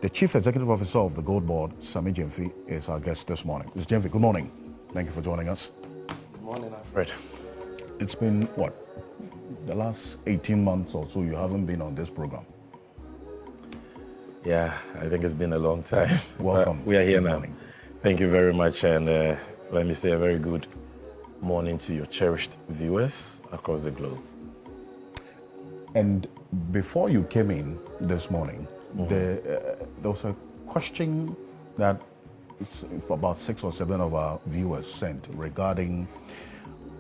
The Chief Executive Officer of the Gold Board, Sammy Gyamfi, is our guest this morning. Mr. Gyamfi, good morning. Thank you for joining us. Good morning, Alfred. It's been, what, the last 18 months or so you haven't been on this program? Yeah, I think it's been a long time. Welcome. We are here good now. Morning. Thank you very much, and let me say a very good morning to your cherished viewers across the globe. And before you came in this morning, there was a question that about 6 or 7 of our viewers sent regarding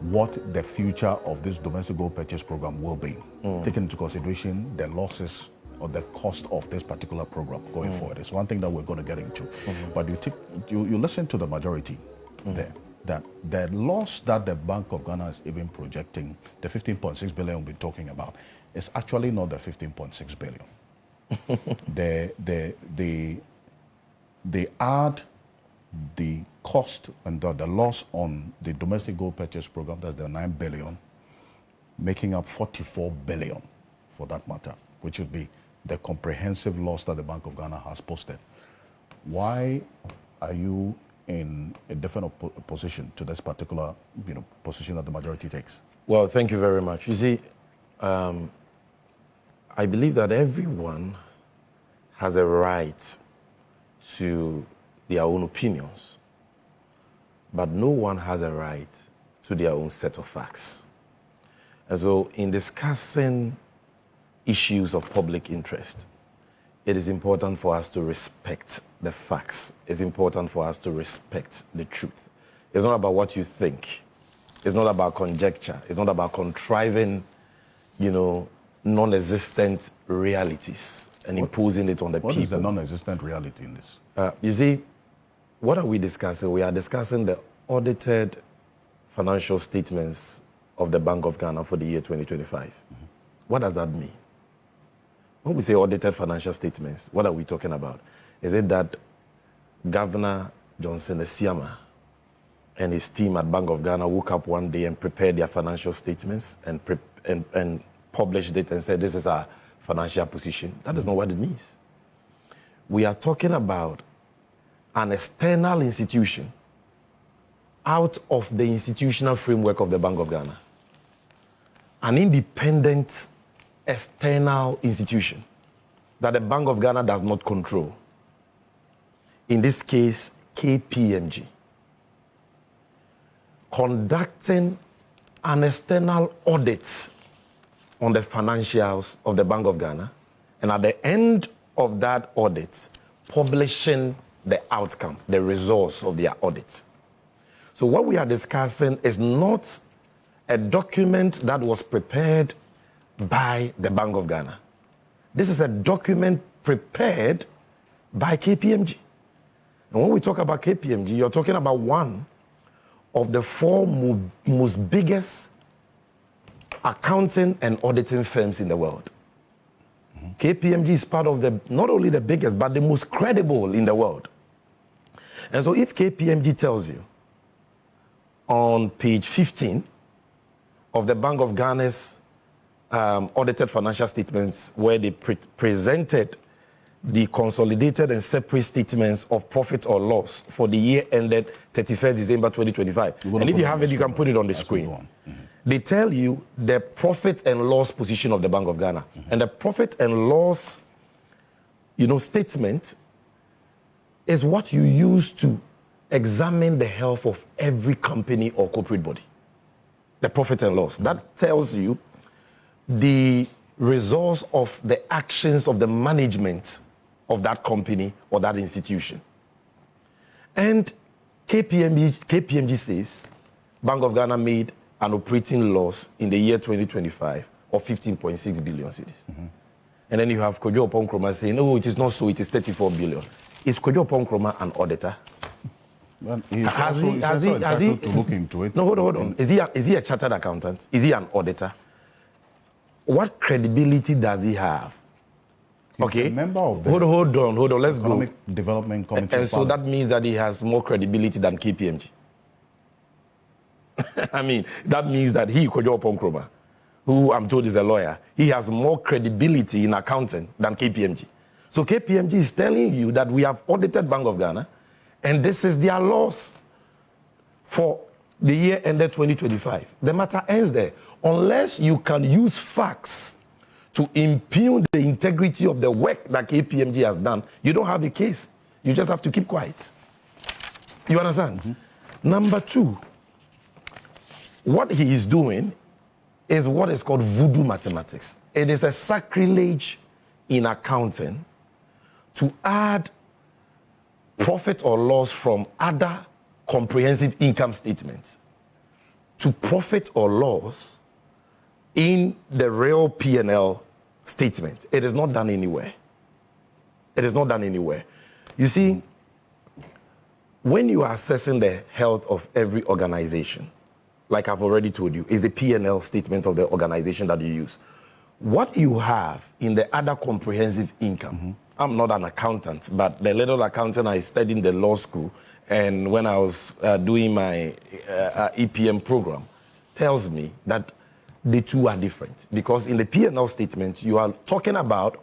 what the future of this domestic gold purchase program will be, taking into consideration the losses or the cost of this particular program going forward. It's one thing that we're going to get into. But you listen to the majority there, that the loss that the Bank of Ghana is even projecting, the 15.6 billion we'll be talking about, is actually not the 15.6 billion. They add the cost and the loss on the domestic gold purchase program, that's the 9 billion, making up 44 billion for that matter, which would be the comprehensive loss that the Bank of Ghana has posted. Why are you in a different position to this particular position that the majority takes? Well, thank you very much. You see, I believe that everyone has a right to their own opinions, but no one has a right to their own set of facts. And so in discussing issues of public interest, it is important for us to respect the facts. It's important for us to respect the truth. It's not about what you think. It's not about conjecture. It's not about contriving, non-existent realities and imposing it on the people. What is the non-existent reality in this? You see, what are we discussing? We are discussing the audited financial statements of the Bank of Ghana for the year 2025. What does that mean? When we say audited financial statements, what are we talking about? Is it that Governor Johnson Esiama and his team at Bank of Ghana woke up one day and prepared their financial statements and published it and said, this is our financial position? That is not what it means. We are talking about an external institution out of the institutional framework of the Bank of Ghana. An independent external institution that the Bank of Ghana does not control. In this case, KPMG. Conducting an external audit on the financials of the Bank of Ghana, and at the end of that audit, publishing the outcome, the results of their audit. So what we are discussing is not a document that was prepared by the Bank of Ghana. This is a document prepared by KPMG. And when we talk about KPMG, you're talking about one of the 4 most biggest accounting and auditing firms in the world. KPMG is part of not only the biggest, but the most credible in the world. And so if KPMG tells you on page 15 of the Bank of Ghana's audited financial statements, where they presented the consolidated and separate statements of profit or loss for the year ended 31st December 2025. And if you have it, you can put it on the screen. They tell you the profit and loss position of the Bank of Ghana. And the profit and loss, statement is what you use to examine the health of every company or corporate body. The profit and loss. That tells you the results of the actions of the management of that company or that institution. And KPMG says Bank of Ghana made an operating loss in the year 2025 of 15.6 billion cedis. And then you have Oppong saying, no, it is not so, it is 34 billion. Is Oppong an auditor? Well, he's also entitled to look into it. No, hold on. Is he a chartered accountant? Is he an auditor? What credibility does he have? He's a member of the hold on, let's go. Economic Development Committee. And so that means that he has more credibility than KPMG. I mean, that means that he, Oppong, who I'm told is a lawyer, he has more credibility in accounting than KPMG. So KPMG is telling you that we have audited Bank of Ghana, and this is their loss for the year ended 2025. The matter ends there. Unless you can use facts to impugn the integrity of the work that KPMG has done, you don't have a case. You just have to keep quiet. You understand? Mm-hmm. Number two, what he is doing is what is called voodoo mathematics. It is a sacrilege in accounting to add profit or loss from other comprehensive income statements to profit or loss in the real P&L statement. It is not done anywhere. It is not done anywhere. You see, when you are assessing the health of every organization, like I've already told you, is the P&L statement of the organization that you use. What you have in the other comprehensive income, I'm not an accountant, but the little accountant I studied in the law school, and when I was doing my EPM program, tells me that the two are different. Because in the P&L statement, you are talking about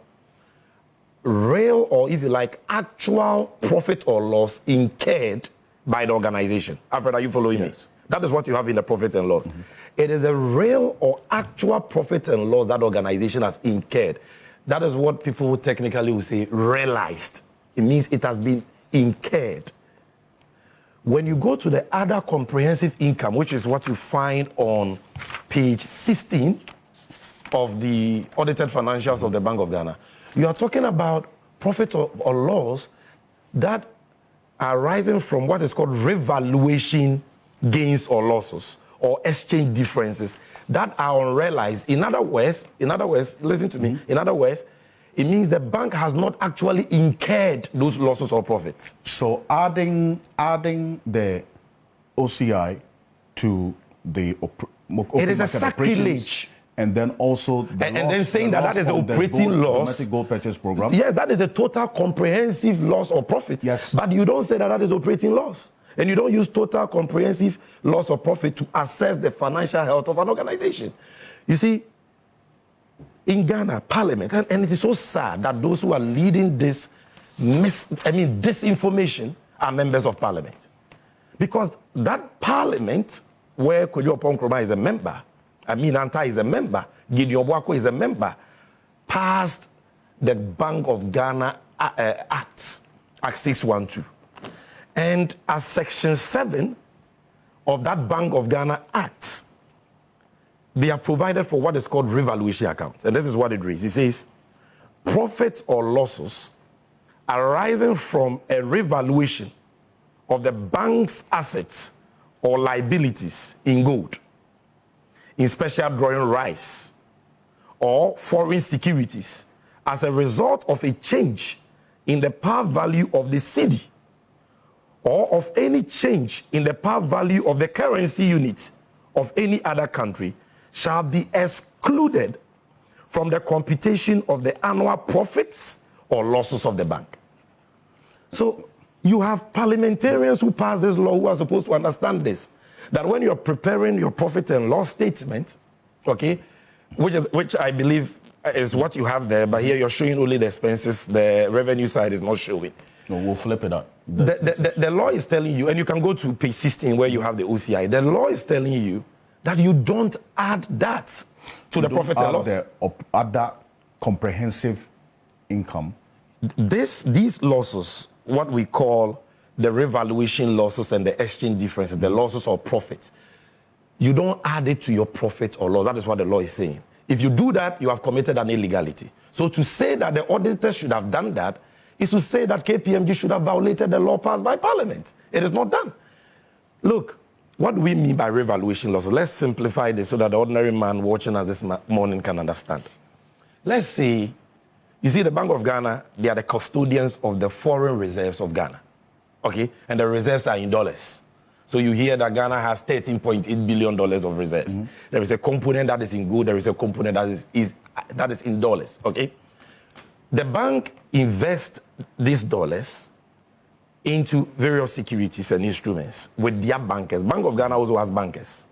real, or if you like, actual profit or loss incurred by the organization. Alfred, are you following me? That is what you have in the profit and loss. It is a real or actual profit and loss that organization has incurred. That is what people technically will say realized. It means it has been incurred. When you go to the other comprehensive income, which is what you find on page 16 of the audited financials of the Bank of Ghana, you are talking about profit or loss that are arising from what is called revaluation gains or losses or exchange differences that are unrealized. In other words, listen to me. In other words, it means the bank has not actually incurred those losses or profits. So adding the OCI to the it is a sacrilege. And then also and then saying that is the operating loss. Automatic gold purchase program. Yes, that is the total comprehensive loss or profit. Yes. But you don't say that is operating loss. And you don't use total comprehensive loss or profit to assess the financial health of an organization. You see, in Ghana, Parliament, and it is so sad that those who are leading this disinformation are members of Parliament. Because that Parliament, where Oppong Nkrumah is a member, Anta is a member, Gideon Boako is a member, passed the Bank of Ghana Act 612. And as Section 7 of that Bank of Ghana Act, they have provided for what is called revaluation accounts. And this is what it reads. It says, profits or losses arising from a revaluation of the bank's assets or liabilities in gold, in special drawing rights, or foreign securities as a result of a change in the par value of the cedi, or of any change in the par value of the currency unit of any other country, shall be excluded from the computation of the annual profits or losses of the bank. So you have parliamentarians who pass this law who are supposed to understand this, that when you're preparing your profit and loss statement, okay, which I believe is what you have there, but here you're showing only the expenses, the revenue side is not showing. No, we'll flip it up. The law is telling you, and you can go to page 16 where you have the OCI, the law is telling you that you don't add that to the profit and loss. The other comprehensive income. These losses, what we call the revaluation losses and the exchange differences, the losses or profits, you don't add it to your profit or loss. That is what the law is saying. If you do that, you have committed an illegality. So to say that the auditors should have done that is to say that KPMG should have violated the law passed by Parliament. It is not done. Look, what do we mean by revaluation losses? Let's simplify this so that the ordinary man watching us this morning can understand. Let's say, you see the Bank of Ghana, they are the custodians of the foreign reserves of Ghana. Okay? And the reserves are in dollars. So you hear that Ghana has $13.8 billion of reserves. There is a component that is in gold, there is a component that is in dollars. Okay? The bank invests these dollars into various securities and instruments with their bankers. Bank of Ghana also has bankers.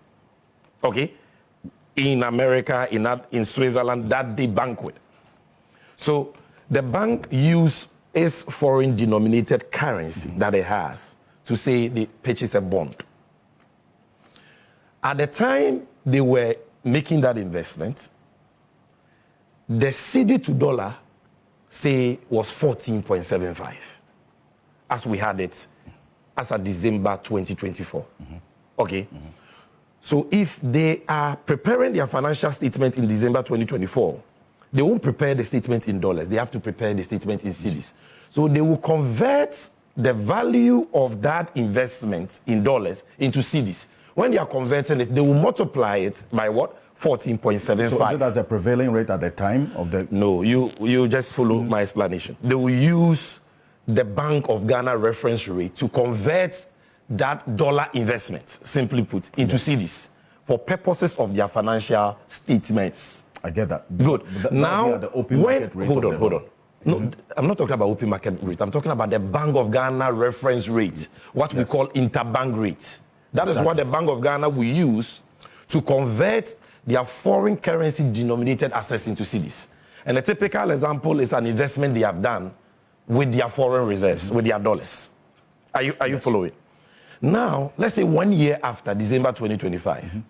Okay? In America, in Switzerland, that they bank with. So the bank use its foreign denominated currency that it has to say they purchase a bond. At the time they were making that investment, the cedi to dollar, say, was 14.75, as we had it as of December 2024. Okay? So if they are preparing their financial statement in December 2024, they won't prepare the statement in dollars. They have to prepare the statement in cedis. So they will convert the value of that investment in dollars into cedis. When they are converting it, they will multiply it by what? 14.75. So is it as the prevailing rate at the time of the... No, you just follow my explanation. They will use the Bank of Ghana reference rate to convert that dollar investment, simply put, into cedis for purposes of their financial statements. I get that. Good. Now, the open market rate hold on. No, I'm not talking about open market rate. I'm talking about the Bank of Ghana reference rate, what we call interbank rate. That is what the Bank of Ghana will use to convert their foreign currency denominated assets into cedis. And a typical example is an investment they have done with their foreign reserves, with their dollars. Are you following? Now, let's say 1 year after December 2025,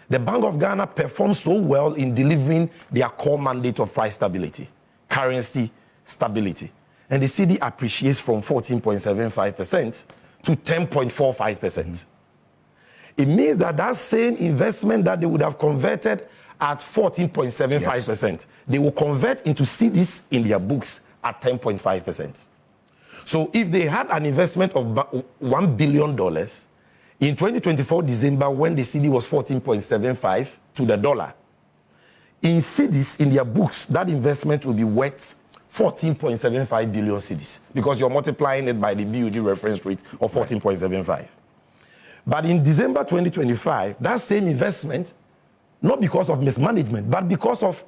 the Bank of Ghana performed so well in delivering their core mandate of price stability, currency stability. And the cedi appreciates from 14.75% to 10.45%. It means that that same investment that they would have converted at 14.75%, they will convert into cedis in their books at 10.5%. So if they had an investment of $1 billion in 2024 December, when the cedi was 14.75 to the dollar, in cedis in their books, that investment will be worth 14.75 billion cedis, because you're multiplying it by the BUD reference rate of 14.75. But in December 2025, that same investment, not because of mismanagement, but because of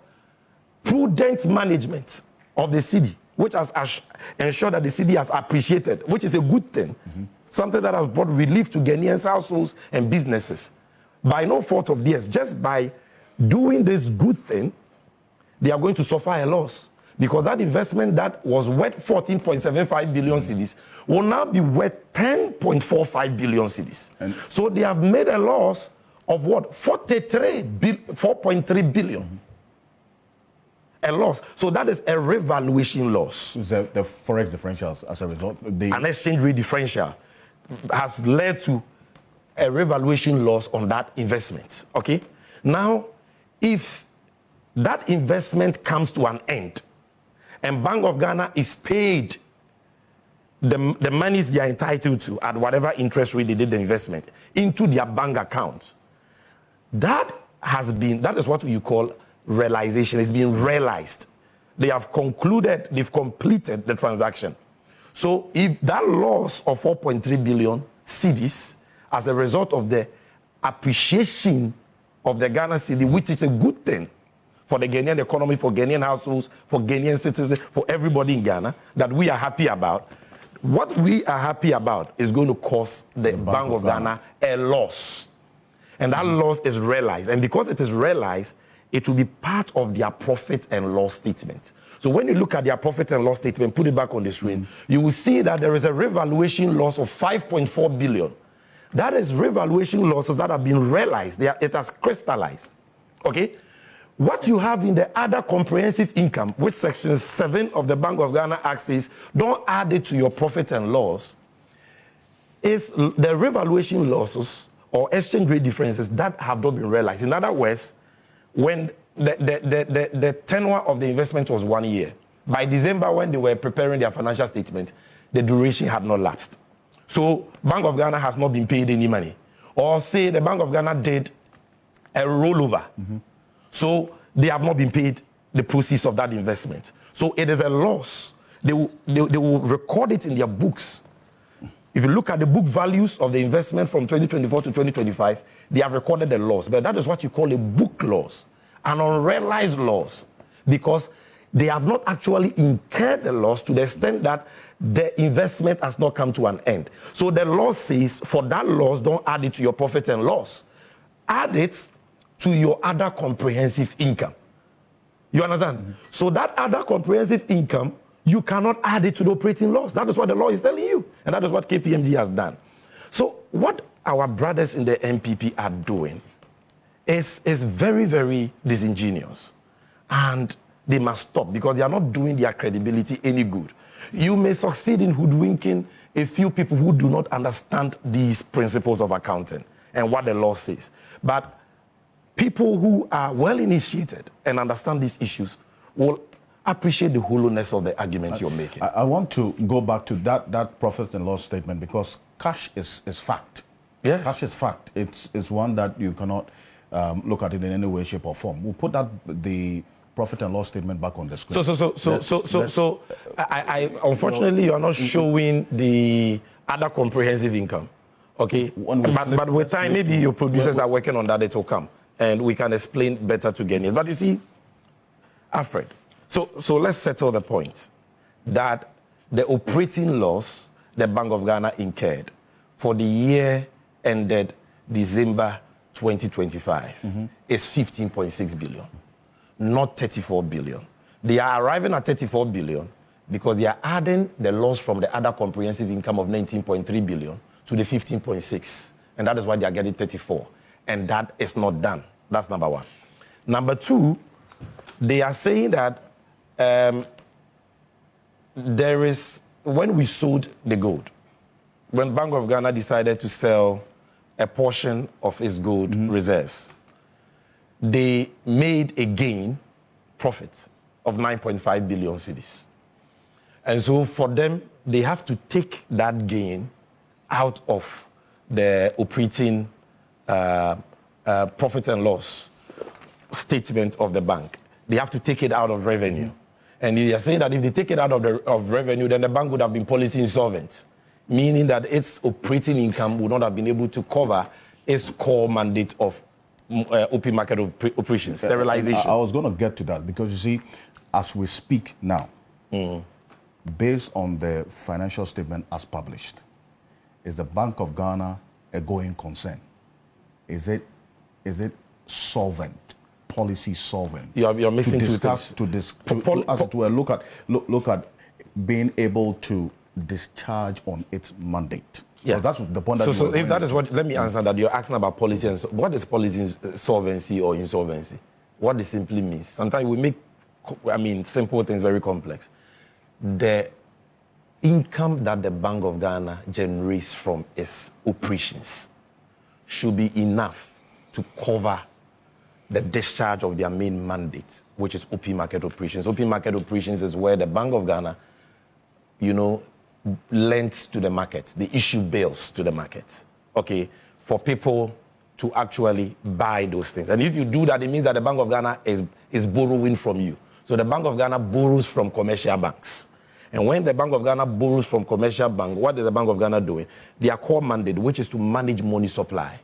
prudent management of the cedi, which has ensured that the cedi has appreciated, which is a good thing, something that has brought relief to Ghanaians' households and businesses. By no fault of theirs, just by doing this good thing, they are going to suffer a loss, because that investment that was worth 14.75 billion cedis will now be worth 10.45 billion cedis. So they have made a loss of what? 4.3 billion. A loss. So that is a revaluation loss. The forex differentials as a result. An exchange rate differential has led to a revaluation loss on that investment. Okay? Now, if that investment comes to an end and Bank of Ghana is paid the monies they are entitled to at whatever interest rate they did the investment into their bank account, that is what you call realization. It's been realized. They have concluded, they've completed the transaction. So if that loss of 4.3 billion cedis as a result of the appreciation of the Ghana cedi, which is a good thing for the Ghanaian economy, for Ghanaian households, for Ghanaian citizens, for everybody in Ghana, that we are happy about, what we are happy about is going to cost the Bank of Ghana a loss. And that loss is realized. And because it is realized, it will be part of their profit and loss statement. So when you look at their profit and loss statement, put it back on the screen, you will see that there is a revaluation loss of 5.4 billion. That is revaluation losses that have been realized. It has crystallized. Okay? What you have in the other comprehensive income, which section 7 of the Bank of Ghana Act says, don't add it to your profit and loss, is the revaluation losses or exchange rate differences that have not been realized. In other words, when the tenure of the investment was 1 year, by December when they were preparing their financial statement, the duration had not lapsed. So Bank of Ghana has not been paid any money. Or say the Bank of Ghana did a rollover. So they have not been paid the proceeds of that investment. So it is a loss. They will record it in their books. If you look at the book values of the investment from 2024 to 2025, they have recorded a loss. But that is what you call a book loss, an unrealized loss, because they have not actually incurred the loss to the extent that the investment has not come to an end. So the law says, for that loss, don't add it to your profit and loss. Add it to your other comprehensive income. You understand? So that other comprehensive income, you cannot add it to the operating loss. That is what the law is telling you. And that is what KPMG has done. So what our brothers in the NPP are doing is very, very disingenuous. And they must stop because they are not doing their credibility any good. You may succeed in hoodwinking a few people who do not understand these principles of accounting and what the law says. But people who are well initiated and understand these issues will appreciate the hollowness of the argument you're making. I want to go back to that profit and loss statement because cash is fact. Yes. Cash is fact. It's one that you cannot look at it in any way, shape, or form. We'll put the profit and loss statement back on the screen. So I unfortunately you are not showing the other comprehensive income. Okay, but with time maybe your producers are working on that. It will come and we can explain better to Ghanaians. But you see, Alfred, so let's settle the point that the operating loss the Bank of Ghana incurred for the year ended December 2025 is 15.6 billion, not 34 billion. They are arriving at 34 billion because they are adding the loss from the other comprehensive income of 19.3 billion to the 15.6, and that is why they are getting 34, and that is not done. That's number one. Number two, they are saying that there is, when we sold the gold, when Bank of Ghana decided to sell a portion of its gold reserves, they made a gain, profit, of 9.5 billion cedis. And so for them, they have to take that gain out of the operating profit and loss statement of the bank. They have to take it out of revenue. And they are saying that if they take it out of revenue, then the bank would have been policy insolvent, meaning that its operating income would not have been able to cover its core mandate of open market operations, sterilization. I was going to get to that because you see, as we speak now, based on the financial statement as published, is the Bank of Ghana a going concern? Is it solvent, policy solvent? You're missing look at being able to discharge on its mandate. Yeah, that's the point. So if that is what, let me answer that. You're asking about policy and what is policy solvency or insolvency? What it simply means. Sometimes we make, simple things very complex. The income that the Bank of Ghana generates from its operations should be enough to cover the discharge of their main mandate, which is open market operations. Open market operations is where the Bank of Ghana, lends to the market. They issue bills to the market, okay, for people to actually buy those things. And if you do that, it means that the Bank of Ghana is borrowing from you. So the Bank of Ghana borrows from commercial banks. And when the Bank of Ghana borrows from commercial bank, what is the Bank of Ghana doing? Their core mandate, which is to manage money supply.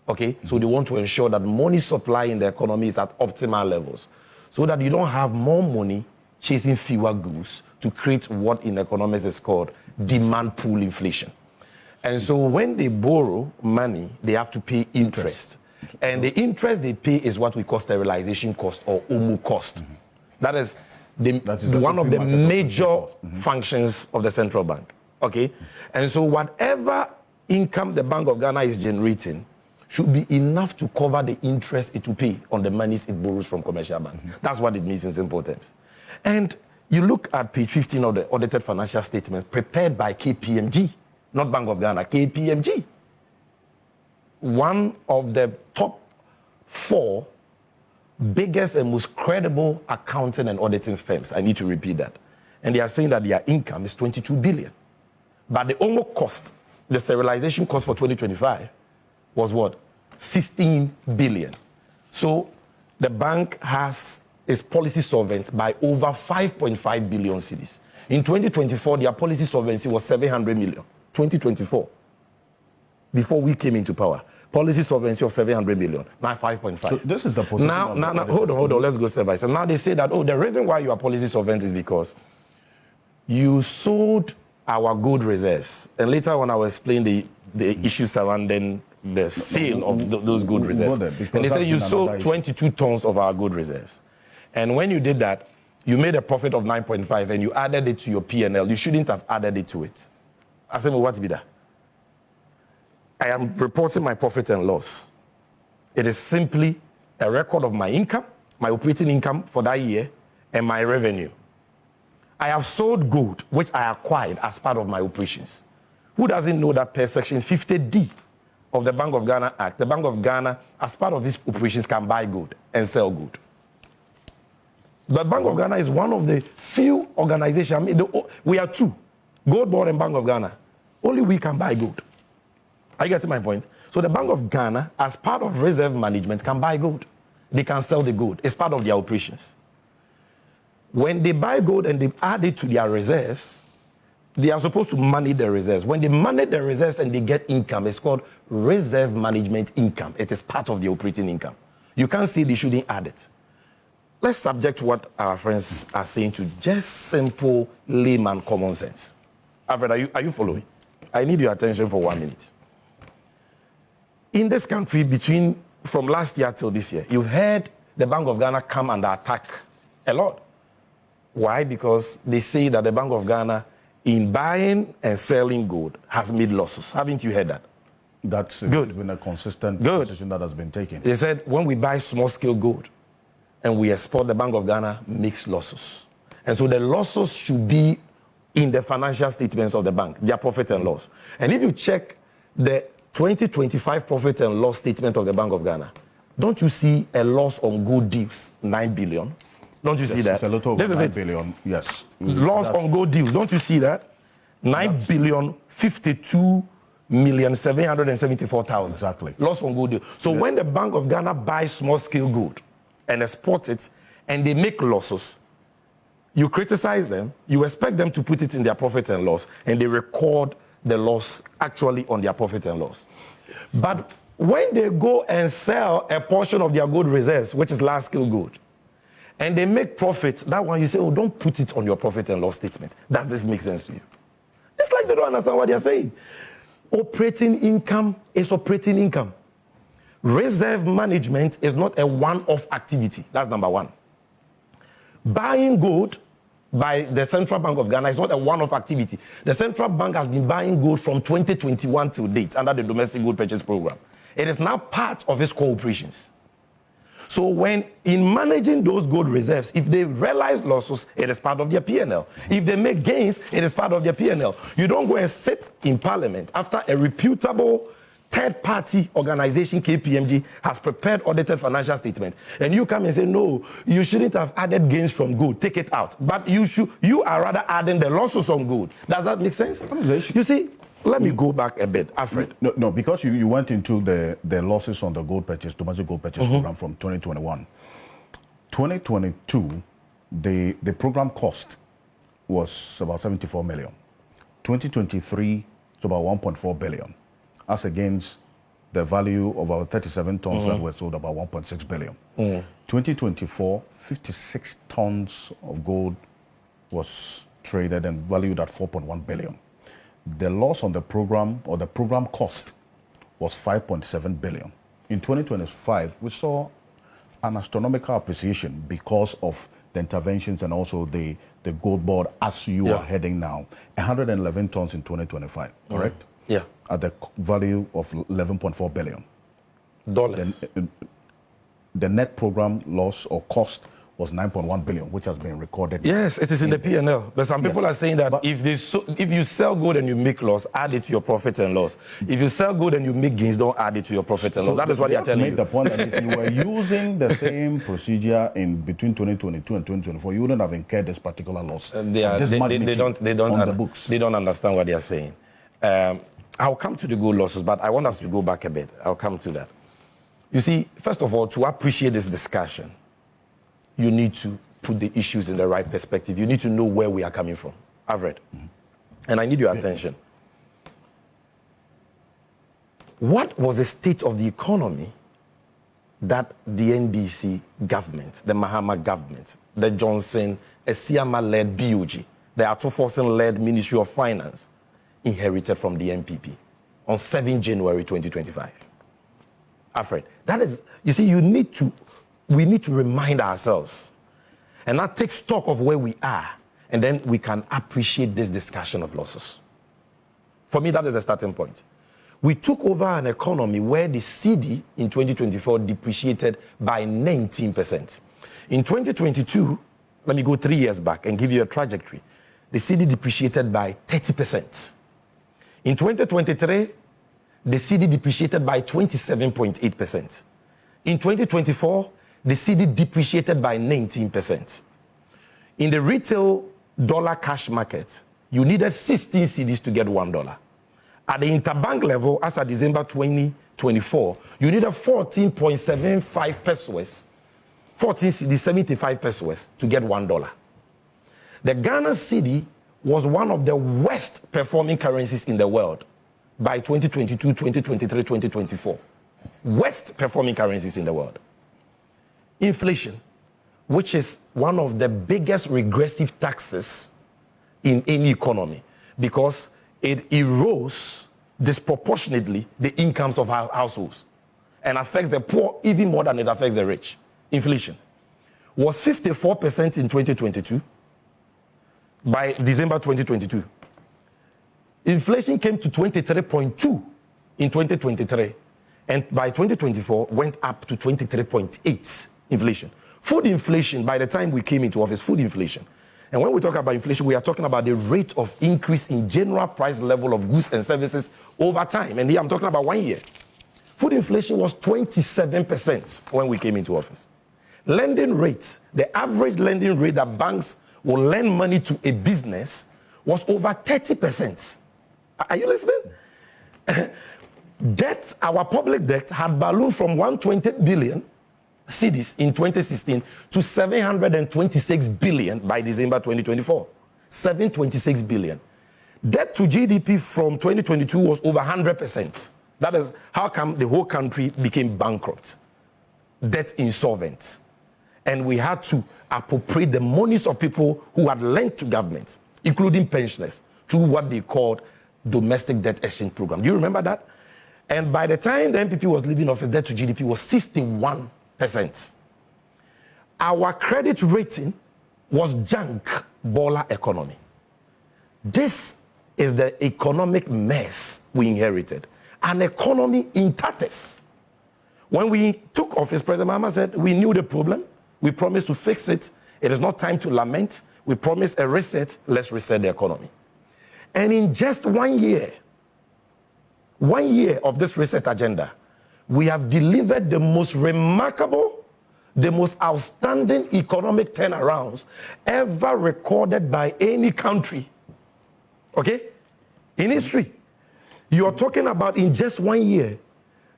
Okay? So they want to ensure that money supply in the economy is at optimal levels so that you don't have more money chasing fewer goods to create what in economics is called demand pool inflation. And so when they borrow money, they have to pay interest. And the interest they pay is what we call sterilization cost or OMO cost. That is one of the major functions of the central bank. Okay? And so whatever income the Bank of Ghana is generating should be enough to cover the interest it will pay on the monies it borrows from commercial banks. That's what it means in simple terms. And you look at page 15 of the audited financial statements prepared by KPMG, not Bank of Ghana, KPMG. One of the top 4 biggest and most credible accounting and auditing firms. I need to repeat that. And they are saying that their income is 22 billion. But the OMO cost, the sterilization cost for 2025 was what? 16 billion. So the bank is policy solvent by over 5.5 billion cedis. In 2024, their policy solvency was 700 million. 2024, before we came into power. Policy solvency of 700 million, now 5.5. So this is the position. Now, hold on, let's go step by step. Now they say that, the reason why you are policy solvent is because you sold our gold reserves. And later on, I will explain the issues surrounding the sale of those gold reserves. And they say you sold 22 tons of our gold reserves. And when you did that, you made a profit of 9.5 and you added it to your P&L. You shouldn't have added it to it. I said, well, what's be that? I am reporting my profit and loss. It is simply a record of my income, my operating income for that year, and my revenue. I have sold gold, which I acquired as part of my operations. Who doesn't know that per Section 50D of the Bank of Ghana Act, the Bank of Ghana, as part of its operations, can buy gold and sell gold? The Bank of Ghana is one of the few organizations. I mean, we are two, Gold Board and Bank of Ghana. Only we can buy gold. Are you getting my point? So the Bank of Ghana, as part of reserve management, can buy gold. They can sell the gold. It's part of their operations. When they buy gold and they add it to their reserves, they are supposed to manage the reserves. When they manage the reserves and they get income, it's called reserve management income. It is part of the operating income. You can't say they shouldn't add it. Let's subject what our friends are saying to just simple layman common sense. Alfred, are you following? I need your attention for 1 minute. In this country, from last year till this year, you heard the Bank of Ghana come under attack a lot. Why? Because they say that the Bank of Ghana, in buying and selling gold, has made losses. Haven't you heard that? That's Good. been a consistent position that has been taken. They said when we buy small-scale gold and we export, the Bank of Ghana makes losses. And so the losses should be in the financial statements of the bank, their profit and loss. And if you check the 2025 profit and loss statement of the Bank of Ghana, don't you see a loss on gold deals, 9 billion? Don't you see that? It's a little over 9 billion, yes. Loss on gold deals, don't you see that? 9 billion, 52,774,000. Exactly. Loss on gold deals. So when the Bank of Ghana buys small-scale gold and exports it, and they make losses, you criticize them, you expect them to put it in their profit and loss, and they record the loss actually on their profit and loss. But when they go and sell a portion of their gold reserves, which is large-scale gold, and they make profits, that one you say, oh, don't put it on your profit and loss statement. Does this make sense to you? It's like they don't understand what they're saying. Operating income is operating income. Reserve management is not a one-off activity. That's number one. Buying gold by the Central Bank of Ghana is not a one-off activity. The Central Bank has been buying gold from 2021 till date under the Domestic Gold Purchase Program. It is now part of its core operations. So when in managing those gold reserves, if they realize losses, it is part of their P&L. If they make gains, it is part of their P&L. You don't go and sit in Parliament after a reputable third-party organization, KPMG, has prepared audited financial statement, and you come and say, no, you shouldn't have added gains from gold, take it out. But you are rather adding the losses on gold. Does that make sense? You see, let me go back a bit, Alfred. No, because you went into the losses on the gold purchase, domestic gold purchase program from 2021. 2022, the program cost was about 74 million. 2023, it's about 1.4 billion. As against the value of our 37 tons that were sold, about 1.6 billion. 2024, 56 tons of gold was traded and valued at 4.1 billion. The loss on the program, or the program cost, was 5.7 billion. In 2025, we saw an astronomical appreciation because of the interventions and also the gold board as you are heading now. 111 tons in 2025, correct? Yeah. At the value of 11.4 billion. Dollars. The net program loss or cost was 9.1 billion, which has been recorded. Yes, it is in the P&L. But some people are saying that if you sell gold and you make loss, add it to your profit and loss. If you sell gold and you make gains, don't add it to your profit and loss. That is what they are telling you. The point that if you were using the same procedure in between 2022 and 2024, you wouldn't have incurred this particular loss. They don't on the books. They don't understand what they are saying. I'll come to the gold losses, but I want us to go back a bit. I'll come to that. You see, first of all, to appreciate this discussion, you need to put the issues in the right perspective. You need to know where we are coming from. I've read. And I need your attention. What was the state of the economy that the NDC government, the Mahama government, the Johnson, Esiama-led BOG, the Atoforsen-led Ministry of Finance, inherited from the MPP on 7 January 2025. Alfred, that is, you see, we need to remind ourselves and now take stock of where we are, and then we can appreciate this discussion of losses. For me, that is a starting point. We took over an economy where the cedi in 2024 depreciated by 19%. In 2022, let me go 3 years back and give you a trajectory. The cedi depreciated by 30%. In 2023, the cedi depreciated by 27.8%. In 2024, the cedi depreciated by 19%. In the retail dollar cash market, you needed 16 cedis to get $1. At the interbank level, as of December 2024, you needed 14.75 pesos, 14 cedis, 75 pesos to get $1. The Ghana cedi was one of the worst performing currencies in the world by 2022, 2023, 2024. Worst performing currencies in the world. Inflation, which is one of the biggest regressive taxes in any economy because it erodes disproportionately the incomes of our households and affects the poor even more than it affects the rich. Inflation was 54% in 2022. By December 2022, inflation came to 23.2 in 2023, and by 2024 went up to 23.8 inflation. Food inflation, by the time we came into office, food inflation. And when we talk about inflation, we are talking about the rate of increase in general price level of goods and services over time. And here I'm talking about 1 year. Food inflation was 27% when we came into office. Lending rates, the average lending rate that banks will lend money to a business was over 30%. Are you listening? Debt, our public debt had ballooned from 120 billion cedis in 2016 to 726 billion by December 2024. 726 billion. Debt to GDP from 2022 was over 100%. That is how come the whole country became bankrupt, debt insolvent. And we had to appropriate the monies of people who had lent to government, including pensioners, through what they called domestic debt exchange program. Do you remember that? And by the time the MPP was leaving office, debt to GDP was 61%. Our credit rating was junk baller economy. This is the economic mess we inherited. An economy in tatters. When we took office, President Mahama said, we knew the problem. We promised to fix it. It is not time to lament. We promised a reset. Let's reset the economy. And in just 1 year, 1 year of this reset agenda, we have delivered the most remarkable, the most outstanding economic turnarounds ever recorded by any country, okay, in history. You're talking about in just 1 year,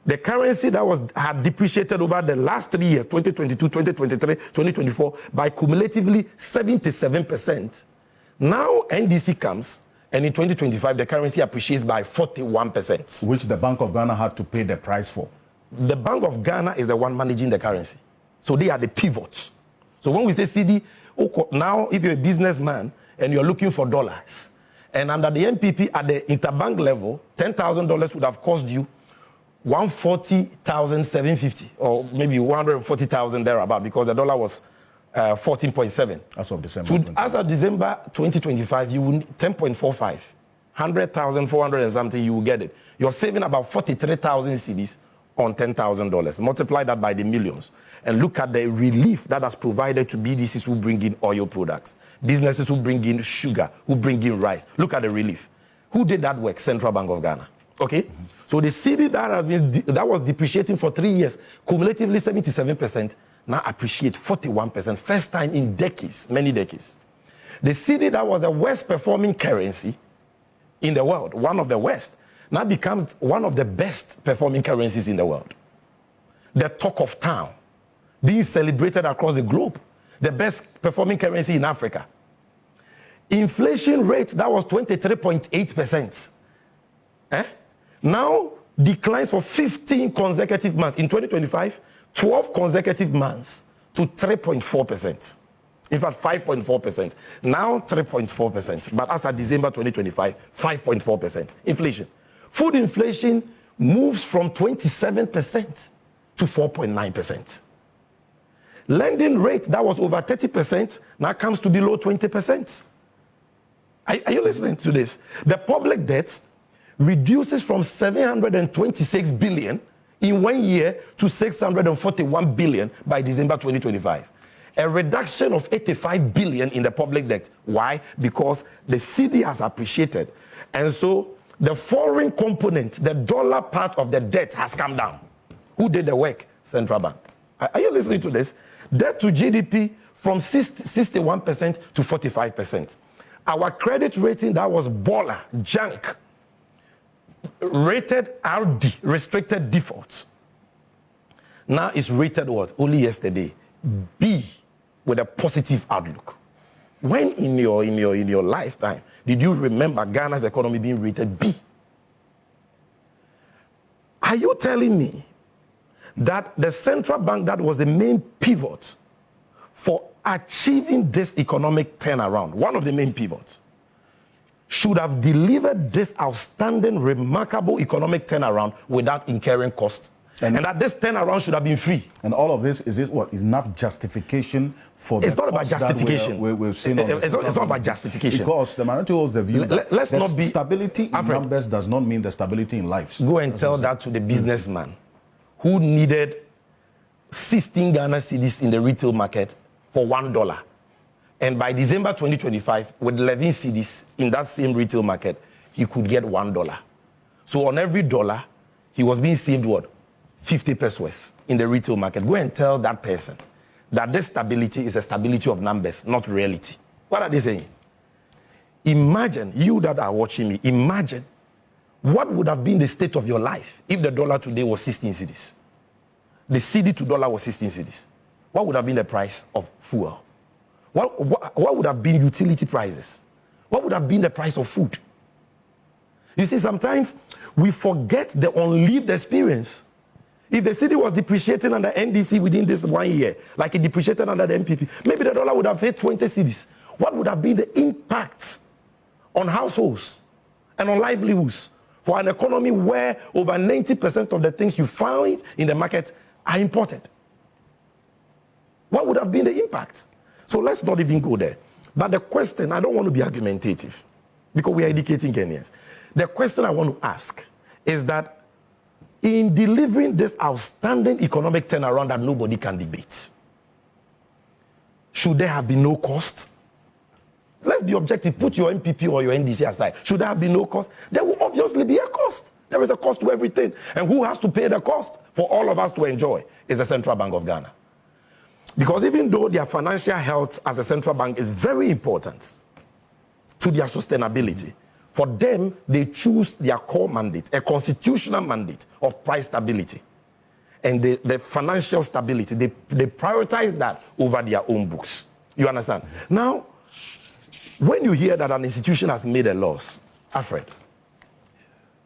the currency that had depreciated over the last 3 years, 2022, 2023, 2024, by cumulatively 77%. Now NDC comes, and in 2025, the currency appreciates by 41%. Which the Bank of Ghana had to pay the price for. The Bank of Ghana is the one managing the currency. So they are the pivots. So when we say cedi, now if you're a businessman and you're looking for dollars, and under the MPP at the interbank level, $10,000 would have cost you 140,750 or maybe 140,000 thereabout because the dollar was 14.7. As of December. So as of December 2025, you will 10.45, 100,400 and something. You will get it. You're saving about 43,000 cedis on $10,000. Multiply that by the millions, and look at the relief that has provided to BDCs who bring in oil products, businesses who bring in sugar, who bring in rice. Look at the relief. Who did that work? Central Bank of Ghana. Okay, so the cedi that was depreciating for 3 years, cumulatively 77%, now appreciate 41%. First time in decades, many decades. The cedi that was the worst performing currency in the world, one of the worst, now becomes one of the best performing currencies in the world. The talk of town, being celebrated across the globe, the best performing currency in Africa. Inflation rate that was 23.8%. Now declines for 15 consecutive months. In 2025, 12 consecutive months to 3.4%. In fact, 5.4%. Now 3.4%. But as of December 2025, 5.4%. Inflation. Food inflation moves from 27% to 4.9%. lending rate that was over 30% now comes to below 20%. Are you listening to this? The public debt reduces from 726 billion in 1 year to 641 billion by December 2025. A reduction of 85 billion in the public debt. Why? Because the cedi has appreciated. And so the foreign component, the dollar part of the debt has come down. Who did the work? Central Bank. Are you listening to this? Debt to GDP from 61% to 45%. Our credit rating that was baller, junk, rated RD, restricted default. Now it's rated what? Only yesterday, B, with a positive outlook. When in your lifetime did you remember Ghana's economy being rated B? Are you telling me that the central bank that was the main pivot for achieving this economic turnaround, one of the main pivots, should have delivered this outstanding, remarkable economic turnaround without incurring costs? And that this turnaround should have been free. And all of this, is this what? Is enough justification for the It's not about justification. We've seen on it's not about justification. Because the minority holds the view that let's not be stability in numbers does not mean the stability in lives. Go and tell that to the businessman who needed 16 Ghana cedis in the retail market for $1. And by December 2025, with 11 cedis in that same retail market, he could get $1. So on every dollar, he was being saved what? 50 pesos in the retail market. Go and tell that person that this stability is a stability of numbers, not reality. What are they saying? Imagine, you that are watching me, imagine what would have been the state of your life if the dollar today was 16 cedis. The cedi to dollar was 16 cedis. What would have been the price of fuel? What would have been utility prices? What would have been the price of food? You see, sometimes we forget the unlived experience. If the cedi was depreciating under NDC within this 1 year, like it depreciated under the MPP, maybe the dollar would have hit 20 cedis. What would have been the impact on households and on livelihoods for an economy where over 90% of the things you find in the market are imported? What would have been the impact? So let's not even go there. But the question, I don't want to be argumentative because we are educating Kenyans. The question I want to ask is that in delivering this outstanding economic turnaround that nobody can debate, should there have been no cost? Let's be objective. Put your MPP or your NDC aside. Should there have been no cost? There will obviously be a cost. There is a cost to everything. And who has to pay the cost for all of us to enjoy is the Central Bank of Ghana. Because even though their financial health as a central bank is very important to their sustainability, for them, they choose their core mandate, a constitutional mandate of price stability. And the financial stability, they prioritize that over their own books. You understand? Now, when you hear that an institution has made a loss, Alfred,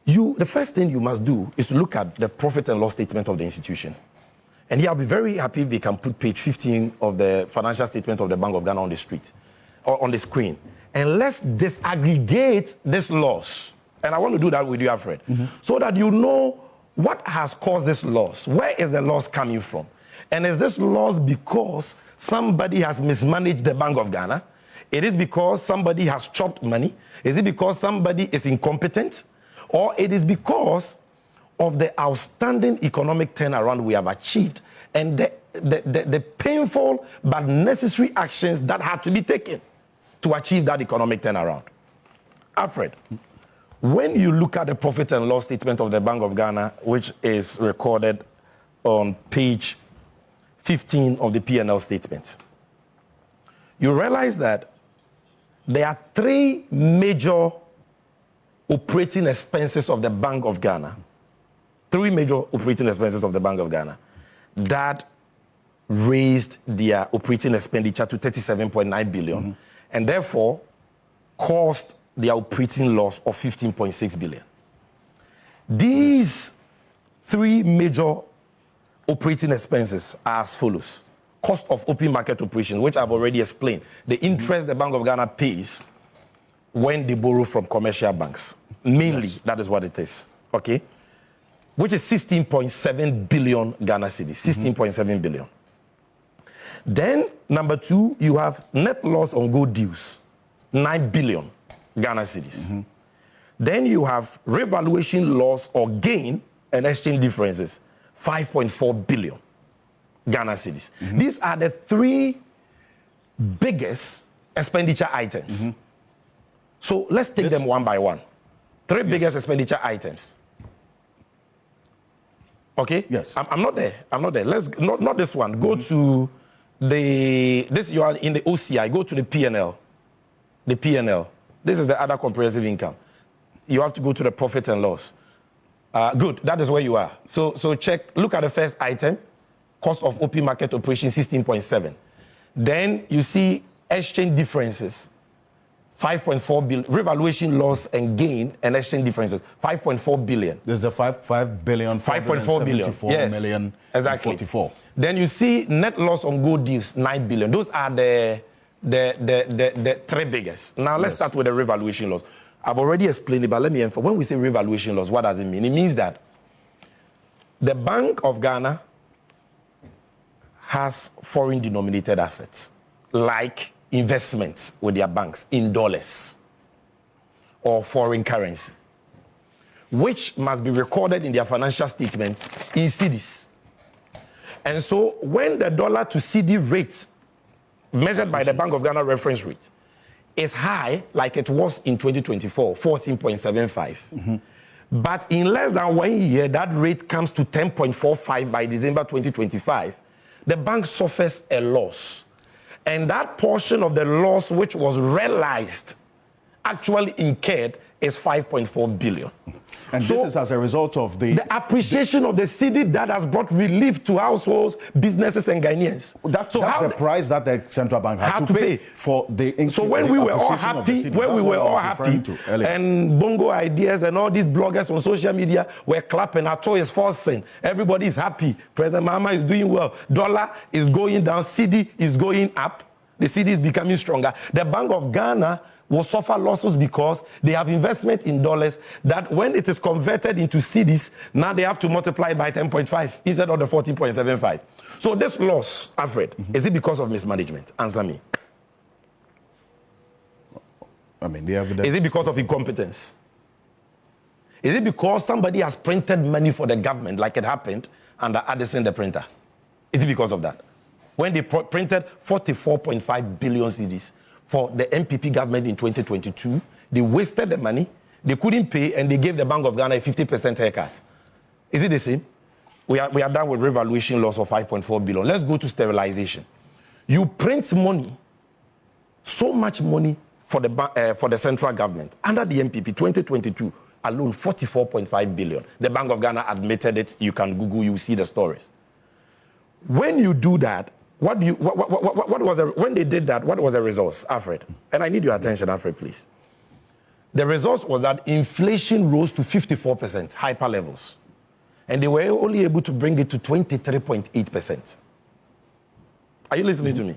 the first thing you must do is to look at the profit and loss statement of the institution. And here I'll be very happy if they can put page 15 of the financial statement of the Bank of Ghana on the street, or on the screen. And let's disaggregate this loss. And I want to do that with you, Alfred, so that you know what has caused this loss. Where is the loss coming from? And is this loss because somebody has mismanaged the Bank of Ghana? It is because somebody has chopped money? Is it because somebody is incompetent? Or it is because of the outstanding economic turnaround we have achieved and the painful but necessary actions that had to be taken to achieve that economic turnaround? Alfred, when you look at the profit and loss statement of the Bank of Ghana, which is recorded on page 15 of the P&L statement, you realize that there are three major operating expenses of the Bank of Ghana. Three major operating expenses of the Bank of Ghana that raised their operating expenditure to 37.9 billion and therefore caused their operating loss of 15.6 billion. These three major operating expenses are as follows. Cost of open market operation, which I've already explained. The interest the Bank of Ghana pays when they borrow from commercial banks. Mainly, that is what it is. Okay? Which is 16.7 billion Ghana cedis, 16.7 billion. Then, number 2, you have net loss on gold deals, 9 billion Ghana cedis. Then you have revaluation loss or gain and exchange differences, 5.4 billion Ghana cedis. These are the 3 biggest expenditure items. So let's take them one by one. 3 biggest expenditure items. Okay? Yes. I'm not there. I'm not there. Let's not this one. Go to you are in the OCI. Go to the P&L. The P&L. This is the other comprehensive income. You have to go to the profit and loss. Good. That is where you are. So check. Look at the first item. Cost of open market operation 16.7. Then you see exchange differences. 5.4 billion, revaluation loss and gain and exchange differences, 5.4 billion. There's the 5 billion, 5.4 billion. Yes, million, exactly. 44. Then you see net loss on gold deals, 9 billion. Those are the 3 biggest. Now let's start with the revaluation loss. I've already explained it, but let me emphasize. When we say revaluation loss, what does it mean? It means that the Bank of Ghana has foreign denominated assets, like investments with their banks in dollars or foreign currency, which must be recorded in their financial statements in cedis. And so when the dollar to CD rate measured by the Bank of Ghana reference rate is high, like it was in 2024, 14.75, but in less than 1 year, that rate comes to 10.45 by December 2025, the bank suffers a loss. And that portion of the loss which was realized, actually incurred, is 5.4 billion. And so, this is as a result of the appreciation of the cedi that has brought relief to households, businesses, and Ghanaians. That's the price that the central bank had to pay for the increase. So when we were all happy, and Bongo Ideas and all these bloggers on social media were clapping, Ato is forcing, everybody is happy, President Mahama is doing well, dollar is going down, cedi is going up, the cedi is becoming stronger. The Bank of Ghana will suffer losses because they have investment in dollars that when it is converted into cedis, now they have to multiply by 10.5 instead of the 14.75. So this loss, Alfred, is it because of mismanagement? Answer me. I mean, the evidence. Is it because of incompetence? Is it because somebody has printed money for the government like it happened under Addison the printer? Is it because of that? When they printed 44.5 billion cedis, for the MPP government in 2022, they wasted the money, they couldn't pay, and they gave the Bank of Ghana a 50% haircut. Is it the same? We are done with revaluation loss of 5.4 billion. Let's go to sterilization. You print money, so much money for the central government. Under the MPP, 2022 alone, 44.5 billion. The Bank of Ghana admitted it. You can Google, you see the stories. When you do that, when they did that, what was the results, Alfred? And I need your attention, Alfred, please. The results was that inflation rose to 54%, hyper levels. And they were only able to bring it to 23.8%. Are you listening to me?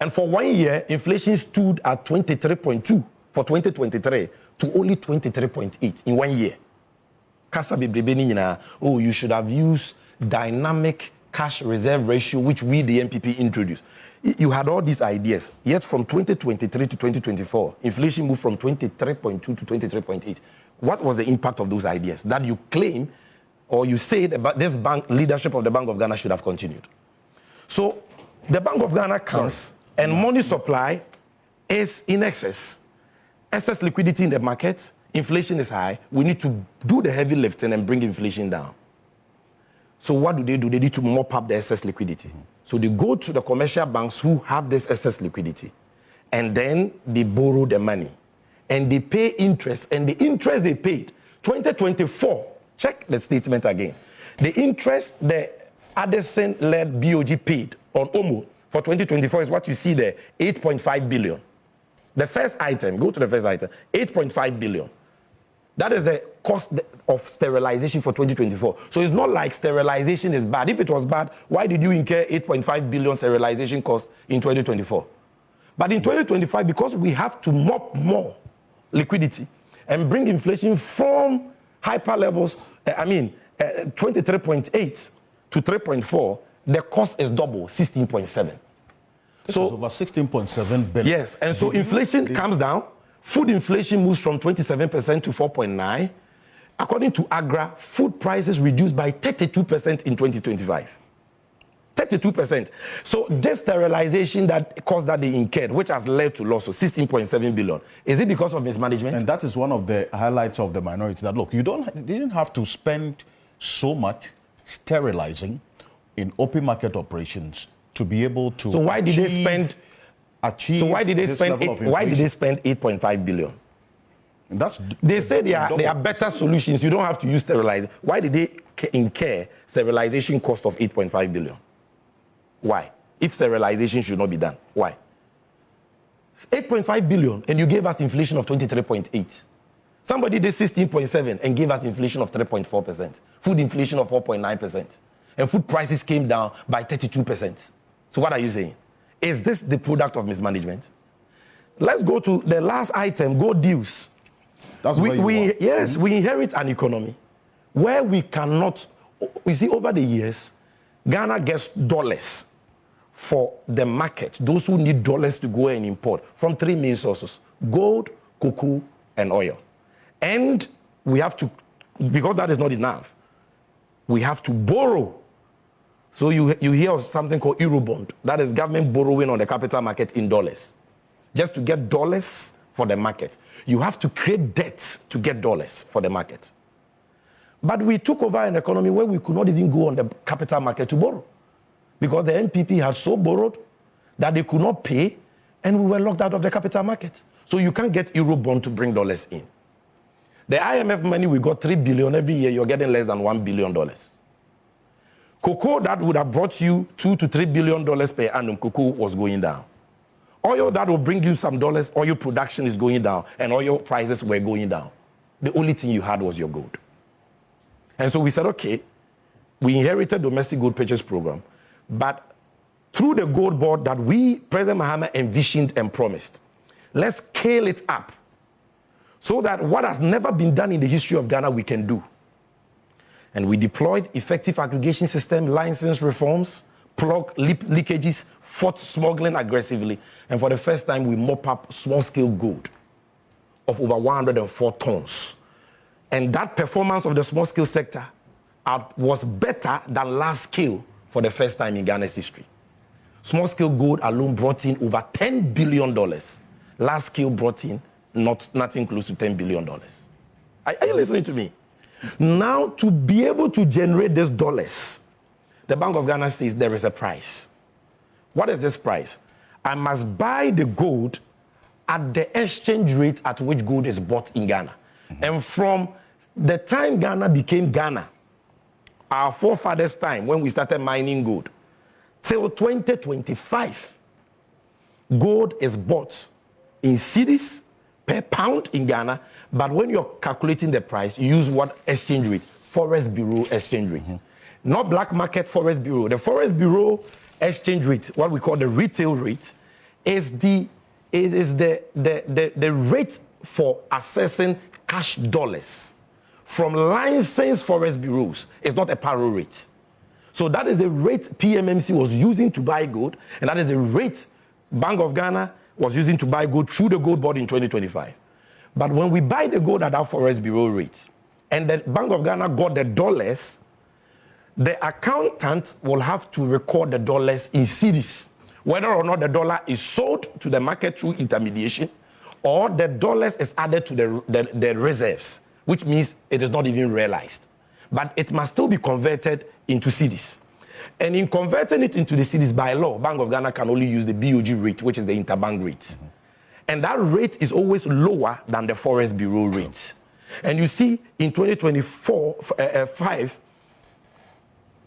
And for 1 year, inflation stood at 23.2 for 2023 to only 23.8 in 1 year. Oh, you should have used dynamic cash reserve ratio, which we, the MPP, introduced. You had all these ideas, yet from 2023 to 2024, inflation moved from 23.2 to 23.8. What was the impact of those ideas that you claim or you say that this bank leadership of the Bank of Ghana should have continued? So the Bank of Ghana comes and money supply is in excess. Excess liquidity in the market, inflation is high. We need to do the heavy lifting and bring inflation down. So what do? They need to mop up the excess liquidity. So they go to the commercial banks who have this excess liquidity, and then they borrow the money, and they pay interest, and the interest they paid, 2024, check the statement again. The interest the Addison-led BOG paid on OMO for 2024 is what you see there, 8.5 billion. The first item, go to the first item, 8.5 billion. That is the cost of sterilization for 2024. So it's not like sterilization is bad. If it was bad, why did you incur 8.5 billion sterilization cost in 2024? But in 2025, because we have to mop more liquidity and bring inflation from hyper levels, 23.8 to 3.4, the cost is double, 16.7. So over 16.7 billion. Yes, and so inflation comes down. Food inflation moves from 27% to 4.9%. According to Agra, food prices reduced by 32% in 2025. 32%. So this sterilization that cost that they incurred, which has led to loss of 16.7 billion, is it because of mismanagement? And that is one of the highlights of the minority. That look, you didn't have to spend so much sterilizing in open market operations to be able to. So why did they spend? So why did they spend? Why did they spend 8.5 billion? They say there are better solutions. You don't have to use sterilizing. Why did they incur sterilization cost of 8.5 billion? Why? If sterilization should not be done, why? 8.5 billion, and you gave us inflation of 23.8. Somebody did 16.7 and gave us inflation of 3.4%. Food inflation of 4.9%. And food prices came down by 32%. So what are you saying? Is this the product of mismanagement? Let's go to the last item, gold dues. That's where we inherit an economy where we cannot, you see, over the years, Ghana gets dollars for the market, those who need dollars to go and import from three main sources: gold, cocoa, and oil. And we have to, because that is not enough, we have to borrow. So you hear of something called Eurobond. That is government borrowing on the capital market in dollars. Just to get dollars for the market. You have to create debts to get dollars for the market. But we took over an economy where we could not even go on the capital market to borrow. Because the NPP had so borrowed that they could not pay, and we were locked out of the capital market. So you can't get Eurobond to bring dollars in. The IMF money, we got 3 billion every year. You're getting less than $1 billion. Cocoa that would have brought you $2 to $3 billion per annum, cocoa was going down. Oil that will bring you some dollars, oil production is going down, and oil prices were going down. The only thing you had was your gold. And so we said, okay, we inherited domestic gold purchase program, but through the gold board that President Mahama envisioned and promised, let's scale it up so that what has never been done in the history of Ghana, we can do. And we deployed effective aggregation system, license reforms, plug leakages, fought smuggling aggressively, and for the first time, we mop up small-scale gold of over 104 tons. And that performance of the small-scale sector was better than large-scale for the first time in Ghana's history. Small-scale gold alone brought in over $10 billion. Large-scale brought in nothing close to $10 billion. Are you listening to me? Now, to be able to generate these dollars, the Bank of Ghana says there is a price. What is this price? I must buy the gold at the exchange rate at which gold is bought in Ghana. Mm-hmm. And from the time Ghana became Ghana, our forefathers' time, when we started mining gold, till 2025, gold is bought in cedis per pound in Ghana, but when you're calculating the price, you use what exchange rate? Forest Bureau exchange rate. Mm-hmm. Not black market Forest Bureau. The Forest Bureau exchange rate, what we call the retail rate, is the rate for assessing cash dollars from licensed forest bureaus. It's not a paro rate. So that is the rate PMMC was using to buy gold, and that is the rate Bank of Ghana was using to buy gold through the gold board in 2025. But when we buy the gold at our Forest Bureau rate, and the Bank of Ghana got the dollars, the accountant will have to record the dollars in cedis, whether or not the dollar is sold to the market through intermediation, or the dollars is added to the reserves, which means it is not even realized. But it must still be converted into cedis. And in converting it into the cedis by law, Bank of Ghana can only use the BOG rate, which is the interbank rate. Mm-hmm. And that rate is always lower than the Forest Bureau rate. And you see, in 2024-5,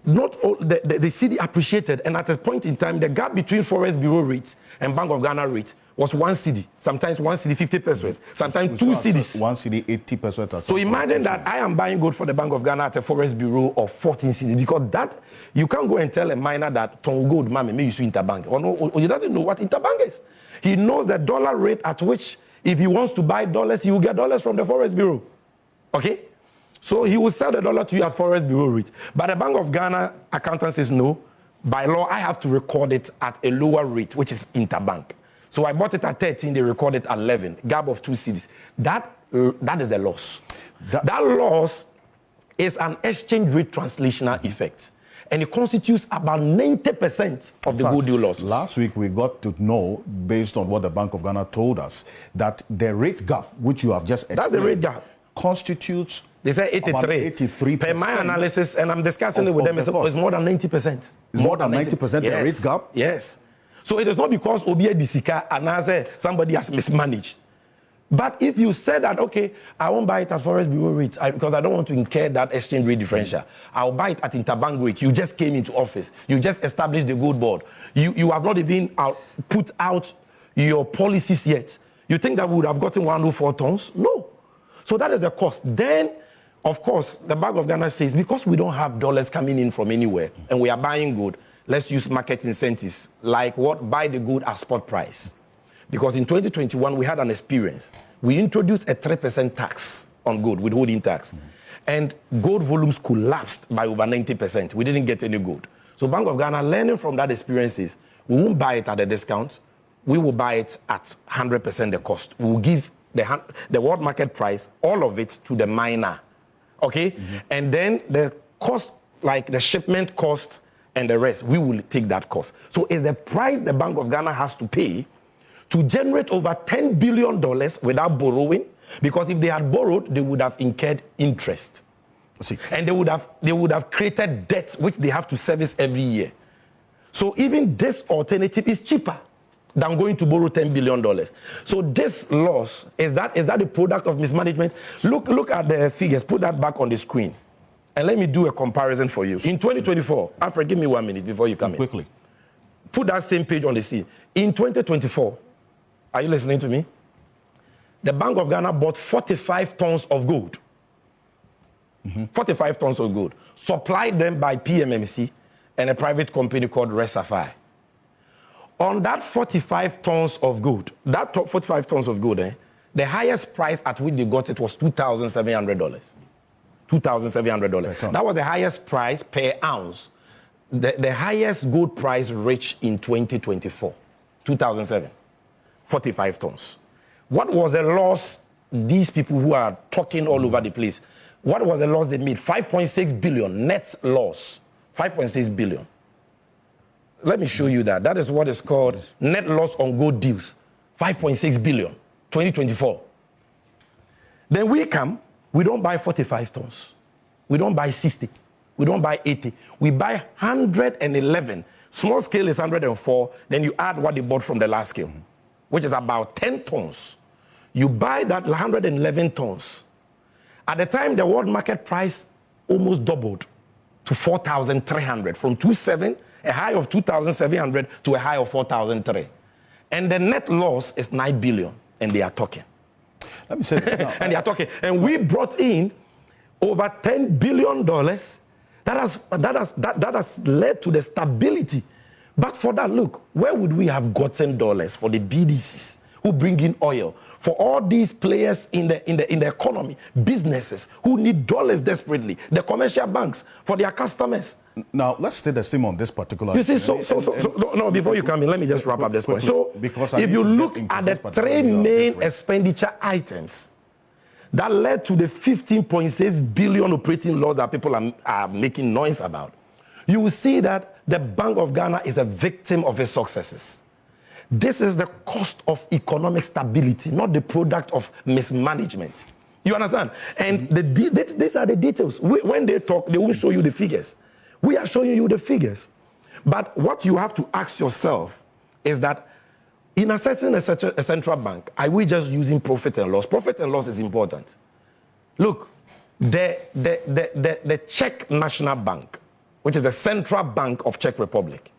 not all the cedi appreciated, and at a point in time, the gap between Forest Bureau rates and Bank of Ghana rate was 1 cedi, sometimes 1 cedi 50 pesos, sometimes 2 cedis. 1 cedi 80 pesos. So imagine that I am buying gold for the Bank of Ghana at a Forest Bureau of 14 cedis, because that, you can't go and tell a miner that ton gold, mama, may you see interbank. Or he doesn't know what interbank is. He knows the dollar rate at which, if he wants to buy dollars, he will get dollars from the Forest Bureau. Okay? So he will sell the dollar to you at Forest Bureau rate. But the Bank of Ghana accountant says, no, by law, I have to record it at a lower rate, which is interbank. So I bought it at 13, they record it at 11, gap of 2 cedis. That is the loss. That loss is an exchange rate translational effect. And it constitutes about 90% of the good deal losses. Last week, we got to know, based on what the Bank of Ghana told us, that the rate gap, which you have just explained, that's the rate gap, constitutes, they say 83. Per my analysis, and I'm discussing it with them, it's more than 90%. It's more than 90% the rate gap? Yes. So it is not because Obia Disika and somebody has mismanaged. But if you said that, okay, I won't buy it at Forest Bureau rate because I don't want to incur that exchange rate differential. I'll buy it at interbank rate. You just came into office. You just established the gold board. You have not even put out your policies yet. You think that we would have gotten 104 tons? No. So that is the cost. Then, of course, the Bank of Ghana says, because we don't have dollars coming in from anywhere and we are buying gold, let's use market incentives, like what? Buy the gold at spot price. Because in 2021, we had an experience. We introduced a 3% tax on gold, withholding tax. And gold volumes collapsed by over 90%. We didn't get any gold. So Bank of Ghana, learning from that experience, is we won't buy it at a discount. We will buy it at 100% the cost. We will give the world market price, all of it, to the miner. Okay? And then the cost, like the shipment cost and the rest, we will take that cost. So it's the price the Bank of Ghana has to pay to generate over $10 billion without borrowing, because if they had borrowed, they would have incurred interest. And they would have created debts which they have to service every year. So even this alternative is cheaper than going to borrow $10 billion. So this loss, is that a product of mismanagement? Look at the figures, put that back on the screen. And let me do a comparison for you. In 2024, Alfred, give me 1 minute before you come in. Quickly. Put that same page on the scene. In 2024, are you listening to me? The Bank of Ghana bought 45 tons of gold. 45 tons of gold. Supplied them by PMMC and a private company called Resafai. On that 45 tons of gold, the highest price at which they got it was $2,700. $2,700. That was the highest price per ounce. The highest gold price reached in 2024, 2007. 45 tons. What was the loss? These people who are talking all over the place, what was the loss they made? 5.6 billion net loss. 5.6 billion. Let me show you that. That is what is called net loss on gold deals. 5.6 billion, 2024. Then we come, we don't buy 45 tons. We don't buy 60. We don't buy 80. We buy 111. Small scale is 104. Then you add what they bought from the last scale, which is about 10 tons. You buy that 111 tons. At the time, the world market price almost doubled to 4,300, from 2,700, a high of 2,700 to a high of 4,300. And the net loss is 9 billion, and they are talking. Let me say this now. And they are talking. And we brought in over $10 billion. That has led to the stability. But for that, look, where would we have gotten dollars for the BDCs who bring in oil? For all these players in the economy, businesses who need dollars desperately, the commercial banks for their customers. Now, let's stay the same on this particular. You see, no, before you come in, let me just wrap up this point. So, because if you look at the three main expenditure items that led to the 15.6 billion operating loss that people are making noise about, you will see that the Bank of Ghana is a victim of its successes. This is the cost of economic stability, not the product of mismanagement. You understand? And these are the details. When they talk, they won't show you the figures. We are showing you the figures. But what you have to ask yourself is that in assessing a central bank, are we just using profit and loss? Profit and loss is important. Look, the Czech National Bank, which is the central bank of Czech Republic,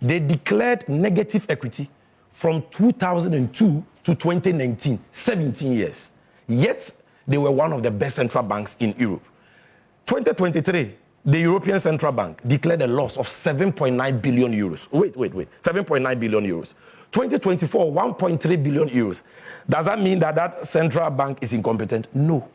they declared negative equity from 2002 to 2019, 17 years. Yet, they were one of the best central banks in Europe. 2023, the European Central Bank declared a loss of 7.9 billion euros. Wait. 7.9 billion euros. 2024, 1.3 billion euros. Does that mean that central bank is incompetent? No.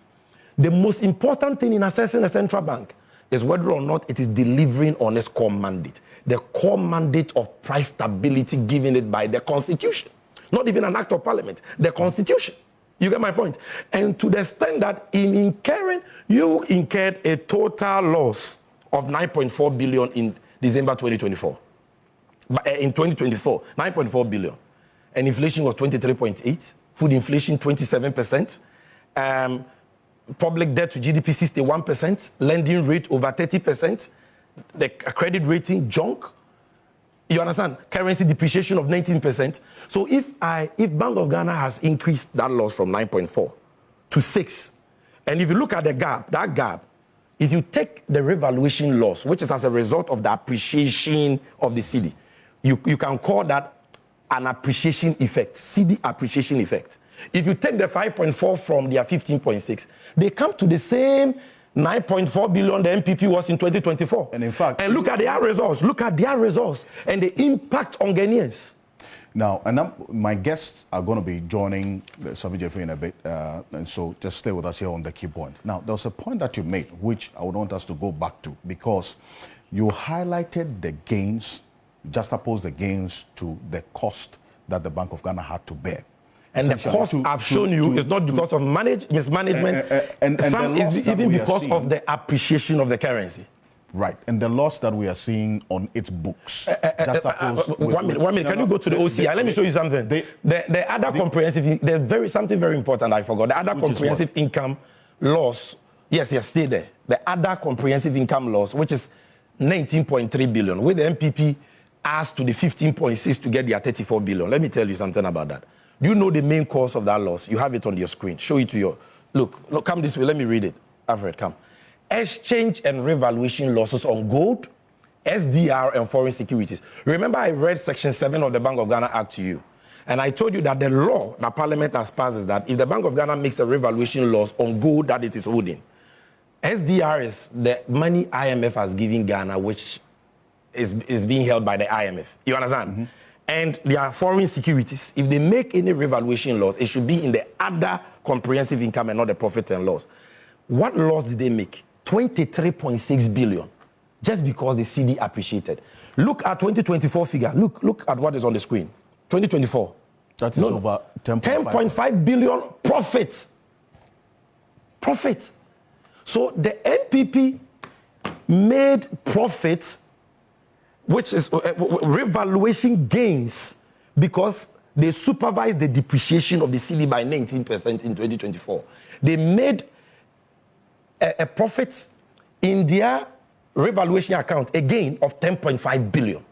The most important thing in assessing a central bank is whether or not it is delivering on its core mandate. the core mandate of price stability given it by the Constitution. Not even an act of parliament, the Constitution. You get my point? And to the extent that you incurred a total loss of 9.4 billion in December 2024. But in 2024, 9.4 billion. And inflation was 23.8. Food inflation, 27%. Public debt to GDP, 61%. Lending rate over 30%. The credit rating, junk. You understand? Currency depreciation of 19%. So if Bank of Ghana has increased that loss from 9.4 to 6, and if you look at the gap, that gap, if you take the revaluation loss, which is as a result of the appreciation of the cedi, you can call that an appreciation effect, cedi appreciation effect. If you take the 5.4 from their 15.6, they come to the same 9.4 billion the MPP was in 2024. And in fact... And look at their results. Look at their results and the impact on Ghanaians. Now, my guests are going to be joining Sammy Gyamfi in a bit, and so just stay with us here on the key point. Now, there was a point that you made, which I would want us to go back to, because you highlighted the gains, juxtaposed the gains to the cost that the Bank of Ghana had to bear. And the cost I've shown you is not because of mismanagement, and some is even because of the appreciation of the currency. Right, and the loss that we are seeing on its books. One minute. Can you go to the OCI? Let me show you something. The other comprehensive, there's something very important I forgot. The other comprehensive income loss, yes, stay there. The other comprehensive income loss, which is 19.3 billion, with the MPP asked to the 15.6 to get their 34 billion. Let me tell you something about that. Do you know the main cause of that loss? You have it on your screen. Show it to you. Look, come this way. Let me read it. Alfred, come. Exchange and revaluation losses on gold, SDR, and foreign securities. Remember, I read Section 7 of the Bank of Ghana Act to you. And I told you that the law that Parliament has passed is that if the Bank of Ghana makes a revaluation loss on gold that it is holding, SDR is the money IMF has given Ghana, which is being held by the IMF. You understand? Mm-hmm. And their foreign securities, if they make any revaluation loss, it should be in the other comprehensive income and not the profit and loss. What loss did they make? 23.6 billion, just because the cedi appreciated. Look at 2024 figure. Look at what is on the screen. 2024. That is over 10.5 billion profits. Profits. So the NPP made profits, which is revaluation gains, because they supervised the depreciation of the cedi by 19% in 2024. They made a profit in their revaluation account, a gain of 10.5 billion.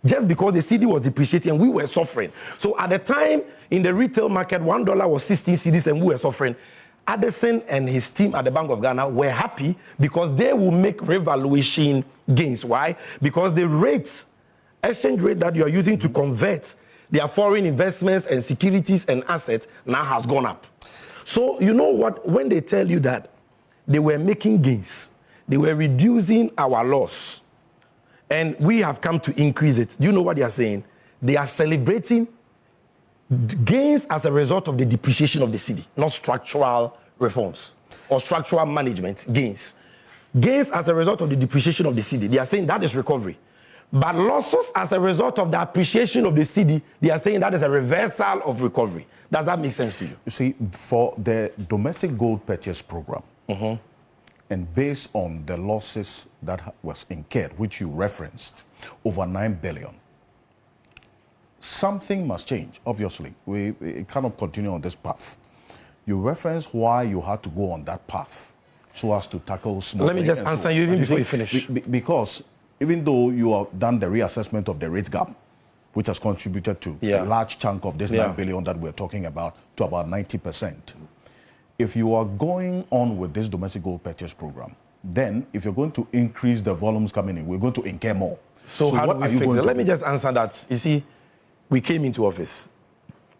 Just because the cedi was depreciating and we were suffering. So at the time in the retail market, $1 was 16 cedis and we were suffering. Addison and his team at the Bank of Ghana were happy because they will make revaluation gains. Why? Because the rates, exchange rate that you are using to convert their foreign investments and securities and assets now has gone up. So you know what? When they tell you that they were making gains, they were reducing our loss, and we have come to increase it. Do you know what they are saying? They are celebrating gains as a result of the depreciation of the cedi, not structural reforms or structural management gains. Gains as a result of the depreciation of the cedi. They are saying that is recovery. But losses as a result of the appreciation of the cedi, they are saying that is a reversal of recovery. Does that make sense to you? You see, for the domestic gold purchase program, and based on the losses that was incurred, which you referenced, over 9 billion, something must change, obviously. We cannot continue on this path. You reference why you had to go on that path so as to tackle small. Let me just answer you even before you finish. Because even though you have done the reassessment of the rate gap, which has contributed to a large chunk of this 9 billion that we're talking about, to about 90%. If you are going on with this domestic gold purchase program, then if you're going to increase the volumes coming in, we're going to incur more. So how do we fix it? Let me just answer that. You see, we came into office.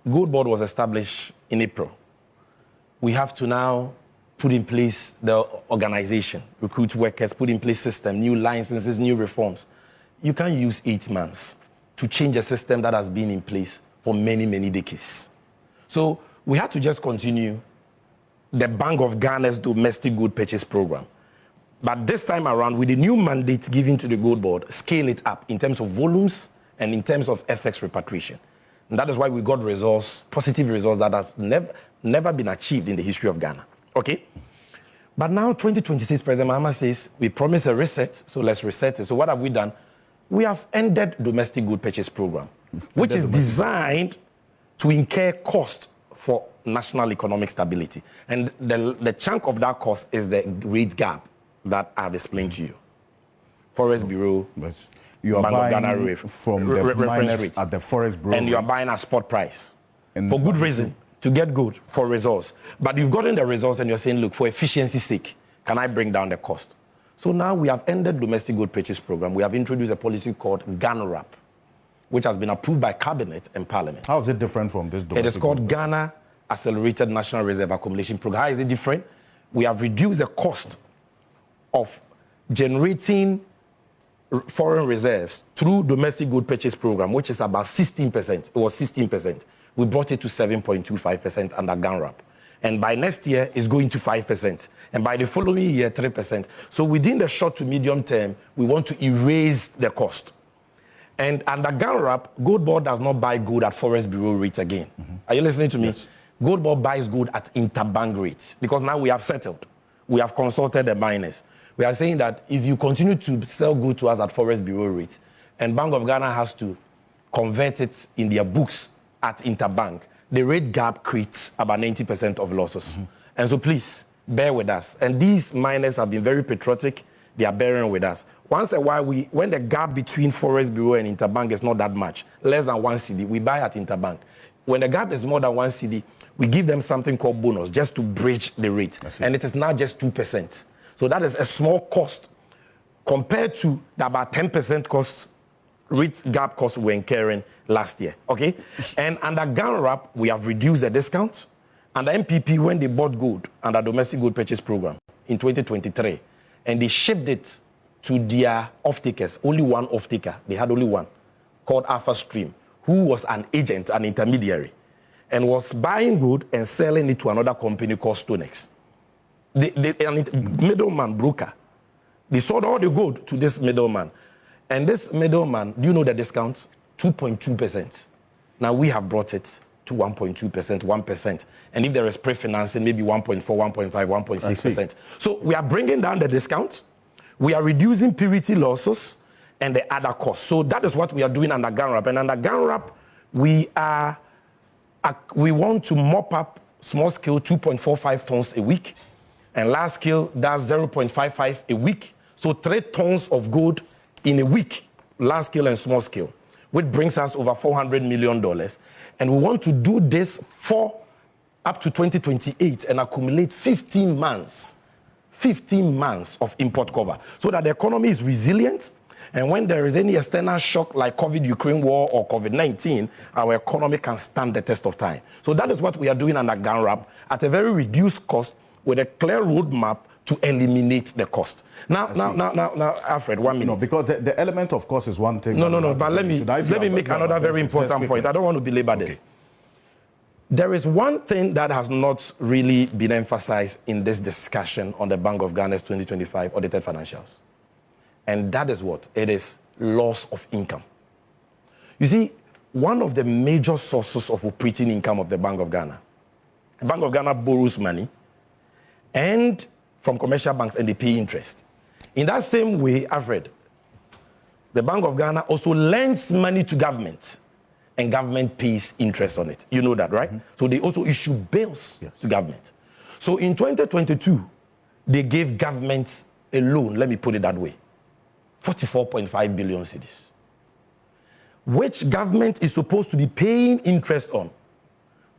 Gold Board was established in April. We have to now put in place the organization, recruit workers, put in place system, new licenses, new reforms. You can't use 8 months to change a system that has been in place for many, many decades. So we had to just continue the Bank of Ghana's domestic gold purchase program. But this time around, with the new mandate given to the Gold Board, scale it up in terms of volumes and in terms of FX repatriation. And that is why we got results, positive results that has never been achieved in the history of Ghana. Okay? But now, 2026, President Mahama says, we promised a reset, so let's reset it. So what have we done? We have ended domestic good purchase program, which is designed to incur cost for national economic stability. And the chunk of that cost is the rate gap that I've explained to you. Forest Bureau, you are Bank of Ghana buying from the miners at the Forest Bureau and you are buying at spot price for good reason, to get good for results. But you've gotten the results and you're saying, look, for efficiency's sake, can I bring down the cost? So now we have ended domestic good purchase program. We have introduced a policy called GhanaRAP, which has been approved by Cabinet and Parliament. How is it different from this domestic? It is called Ghana Accelerated National Reserve Accumulation Program. How is it different? We have reduced the cost of generating foreign reserves through domestic good purchase program, which is about 16%. It was 16%. We brought it to 7.25% under GhanaRAP. And by next year, it's going to 5%. And by the following year, 3%. So within the short to medium term, we want to erase the cost. And under GhanaRAP, Gold Board does not buy gold at Forest Bureau rates again. Are you listening to me? Yes. Gold Board buys gold at interbank rates because now we have settled. We have consulted the miners. We are saying that if you continue to sell gold to us at Forest Bureau rates, and Bank of Ghana has to convert it in their books at interbank, the rate gap creates about 90% of losses. And so please, bear with us. And these miners have been very patriotic. They are bearing with us. Once in a while, when the gap between Forest Bureau and interbank is not that much, less than 1 cedi, we buy at interbank. When the gap is more than 1 cedi, we give them something called bonus just to bridge the rate. And it is now just 2%. So that is a small cost compared to the about 10% cost, rate gap cost we were incurring last year. Okay? And under GhanaRAP, we have reduced the discount. Under MPP, when they bought gold under domestic gold purchase program in 2023, and they shipped it to their off-takers, only one off-taker, they had only one, called Alpha Stream, who was an agent, an intermediary, and was buying gold and selling it to another company called Stonex. The middleman broker, they sold all the gold to this middleman. And this middleman, do you know the discount? 2.2%. Now we have brought it to 1.2%, 1%. And if there is pre-financing, maybe 1.4, 1.5, 1.6%. So we are bringing down the discount. We are reducing purity losses and the other costs. So that is what we are doing under GhanaRAP. And under GhanaRAP, we want to mop up small scale 2.45 tons a week. And large scale, that's 0.55 a week. So 3 tons of gold in a week, large scale and small scale, which brings us over $400 million. And we want to do this for up to 2028 and accumulate 15 months of import cover so that the economy is resilient. And when there is any external shock like COVID, Ukraine war, or COVID-19, our economy can stand the test of time. So that is what we are doing under GhanaRAP at a very reduced cost with a clear roadmap to eliminate the cost. Now, Alfred, 1 minute. No, because the element of cost is one thing. No, but let me make another very important point. I don't want to belabor this. There is one thing that has not really been emphasized in this discussion on the Bank of Ghana's 2025 audited financials. And that is what? It is loss of income. You see, one of the major sources of operating income of the Bank of Ghana borrows money and from commercial banks and they pay interest. In that same way, Alfred, the Bank of Ghana also lends money to government and government pays interest on it. You know that, right? So they also issue bills to government. So in 2022, they gave government a loan, let me put it that way, 44.5 billion cedis, which government is supposed to be paying interest on.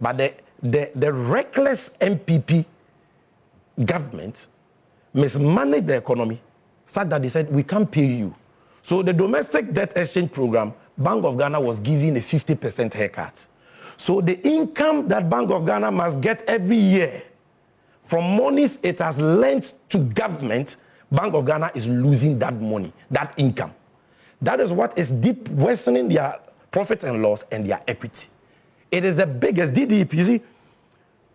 But the reckless MPP government mismanaged the economy such that they said, we can't pay you. So the domestic debt exchange program, Bank of Ghana was giving a 50% haircut. So the income that Bank of Ghana must get every year from monies it has lent to government, Bank of Ghana is losing that money, that income. That is what is deep worsening their profit and loss and their equity. It is the biggest DDP. You see,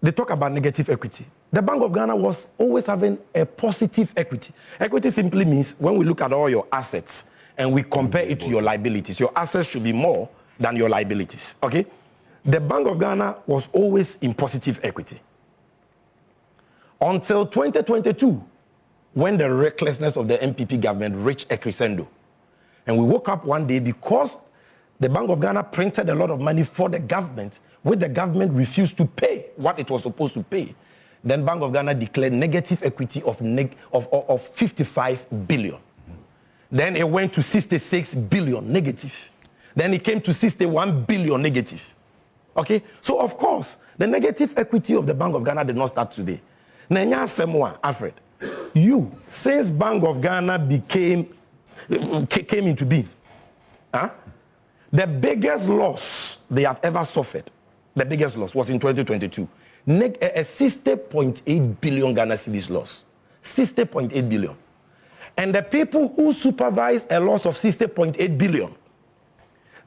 they talk about negative equity. The Bank of Ghana was always having a positive equity. Equity simply means when we look at all your assets and we compare it to your liabilities, your assets should be more than your liabilities, okay? The Bank of Ghana was always in positive equity. Until 2022, when the recklessness of the MPP government reached a crescendo. And we woke up one day because the Bank of Ghana printed a lot of money for the government, which the government refused to pay what it was supposed to pay. Then Bank of Ghana declared negative equity of 55 billion. Then it went to 66 billion negative. Then it came to 61 billion negative. Okay? So, of course, the negative equity of the Bank of Ghana did not start today. Nanya Semwa, Alfred, you, since Bank of Ghana came into being, the biggest loss they have ever suffered, the biggest loss was in 2022. A 60.8 billion Ghana cedis loss. 60.8 billion. And the people who supervise a loss of 60.8 billion,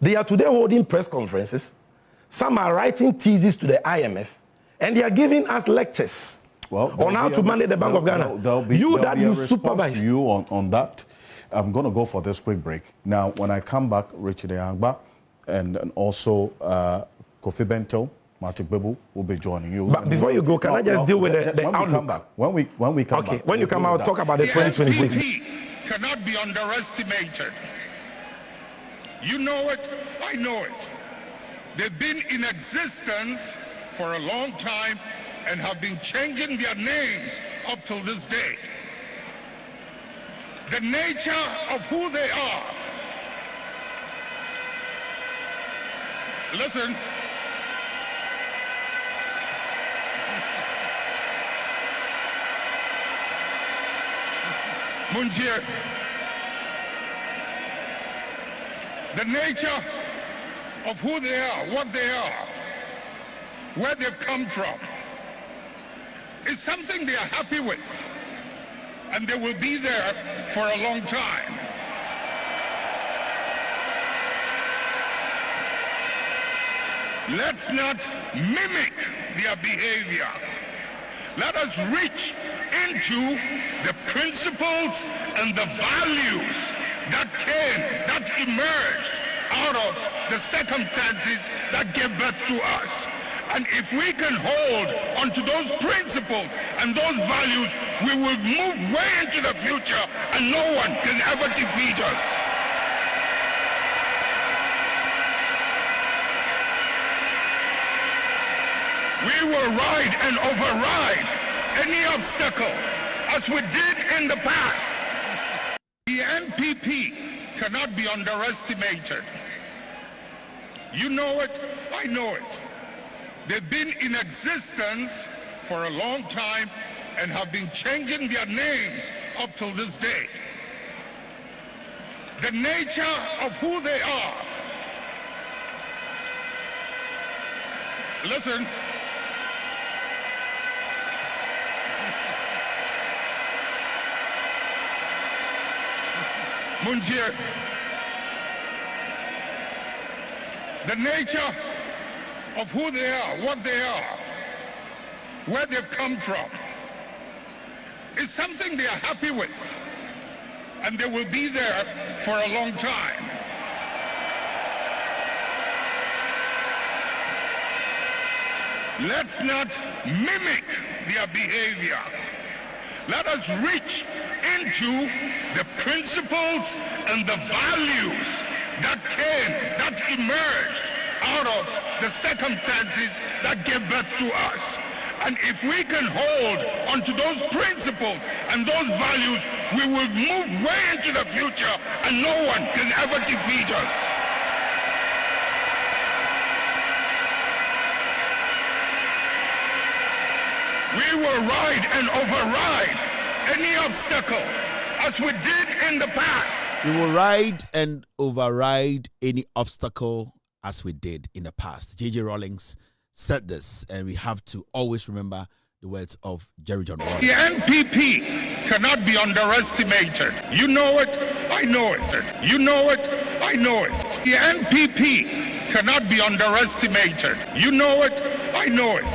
they are today holding press conferences. Some are writing theses to the IMF, and they are giving us lectures on how to manage the Bank of Ghana. There'll be a response to you on that. I'm going to go for this quick break. Now, when I come back, Richard Ayangba and also Kofi Bento, Martin Bebu will be joining you. But before you go, can I just deal with the outlook? Come back. When we come back. Okay, when you come out, talk about the 2026. NPP cannot be underestimated. You know it, I know it. They've been in existence for a long time and have been changing their names up till this day. The nature of who they are. Listen. Munjir, the nature of who they are, what they are, where they've come from, is something they are happy with, and they will be there for a long time. Let's not mimic their behavior. Let us reach into the principles and the values that emerged out of the circumstances that gave birth to us. And if we can hold onto those principles and those values, we will move way into the future and no one can ever defeat us. We will ride and override any obstacle as we did in the past. The NPP cannot be underestimated. You know it, I know it. They've been in existence for a long time and have been changing their names up till this day. The nature of who they are. Listen. Munjir, the nature of who they are, what they are, where they've come from, is something they are happy with, and they will be there for a long time. Let's not mimic their behavior. Let us reach into the principles and the values that emerged out of the circumstances that gave birth to us. And if we can hold onto those principles and those values, we will move way into the future and no one can ever defeat us. We will ride and override any obstacle as we did in the past. We will ride and override any obstacle as we did in the past. J.J. Rawlings said this, and we have to always remember the words of Jerry John Rawlings. The NPP cannot be underestimated. You know it, I know it. You know it, I know it. The NPP cannot be underestimated. You know it, I know it.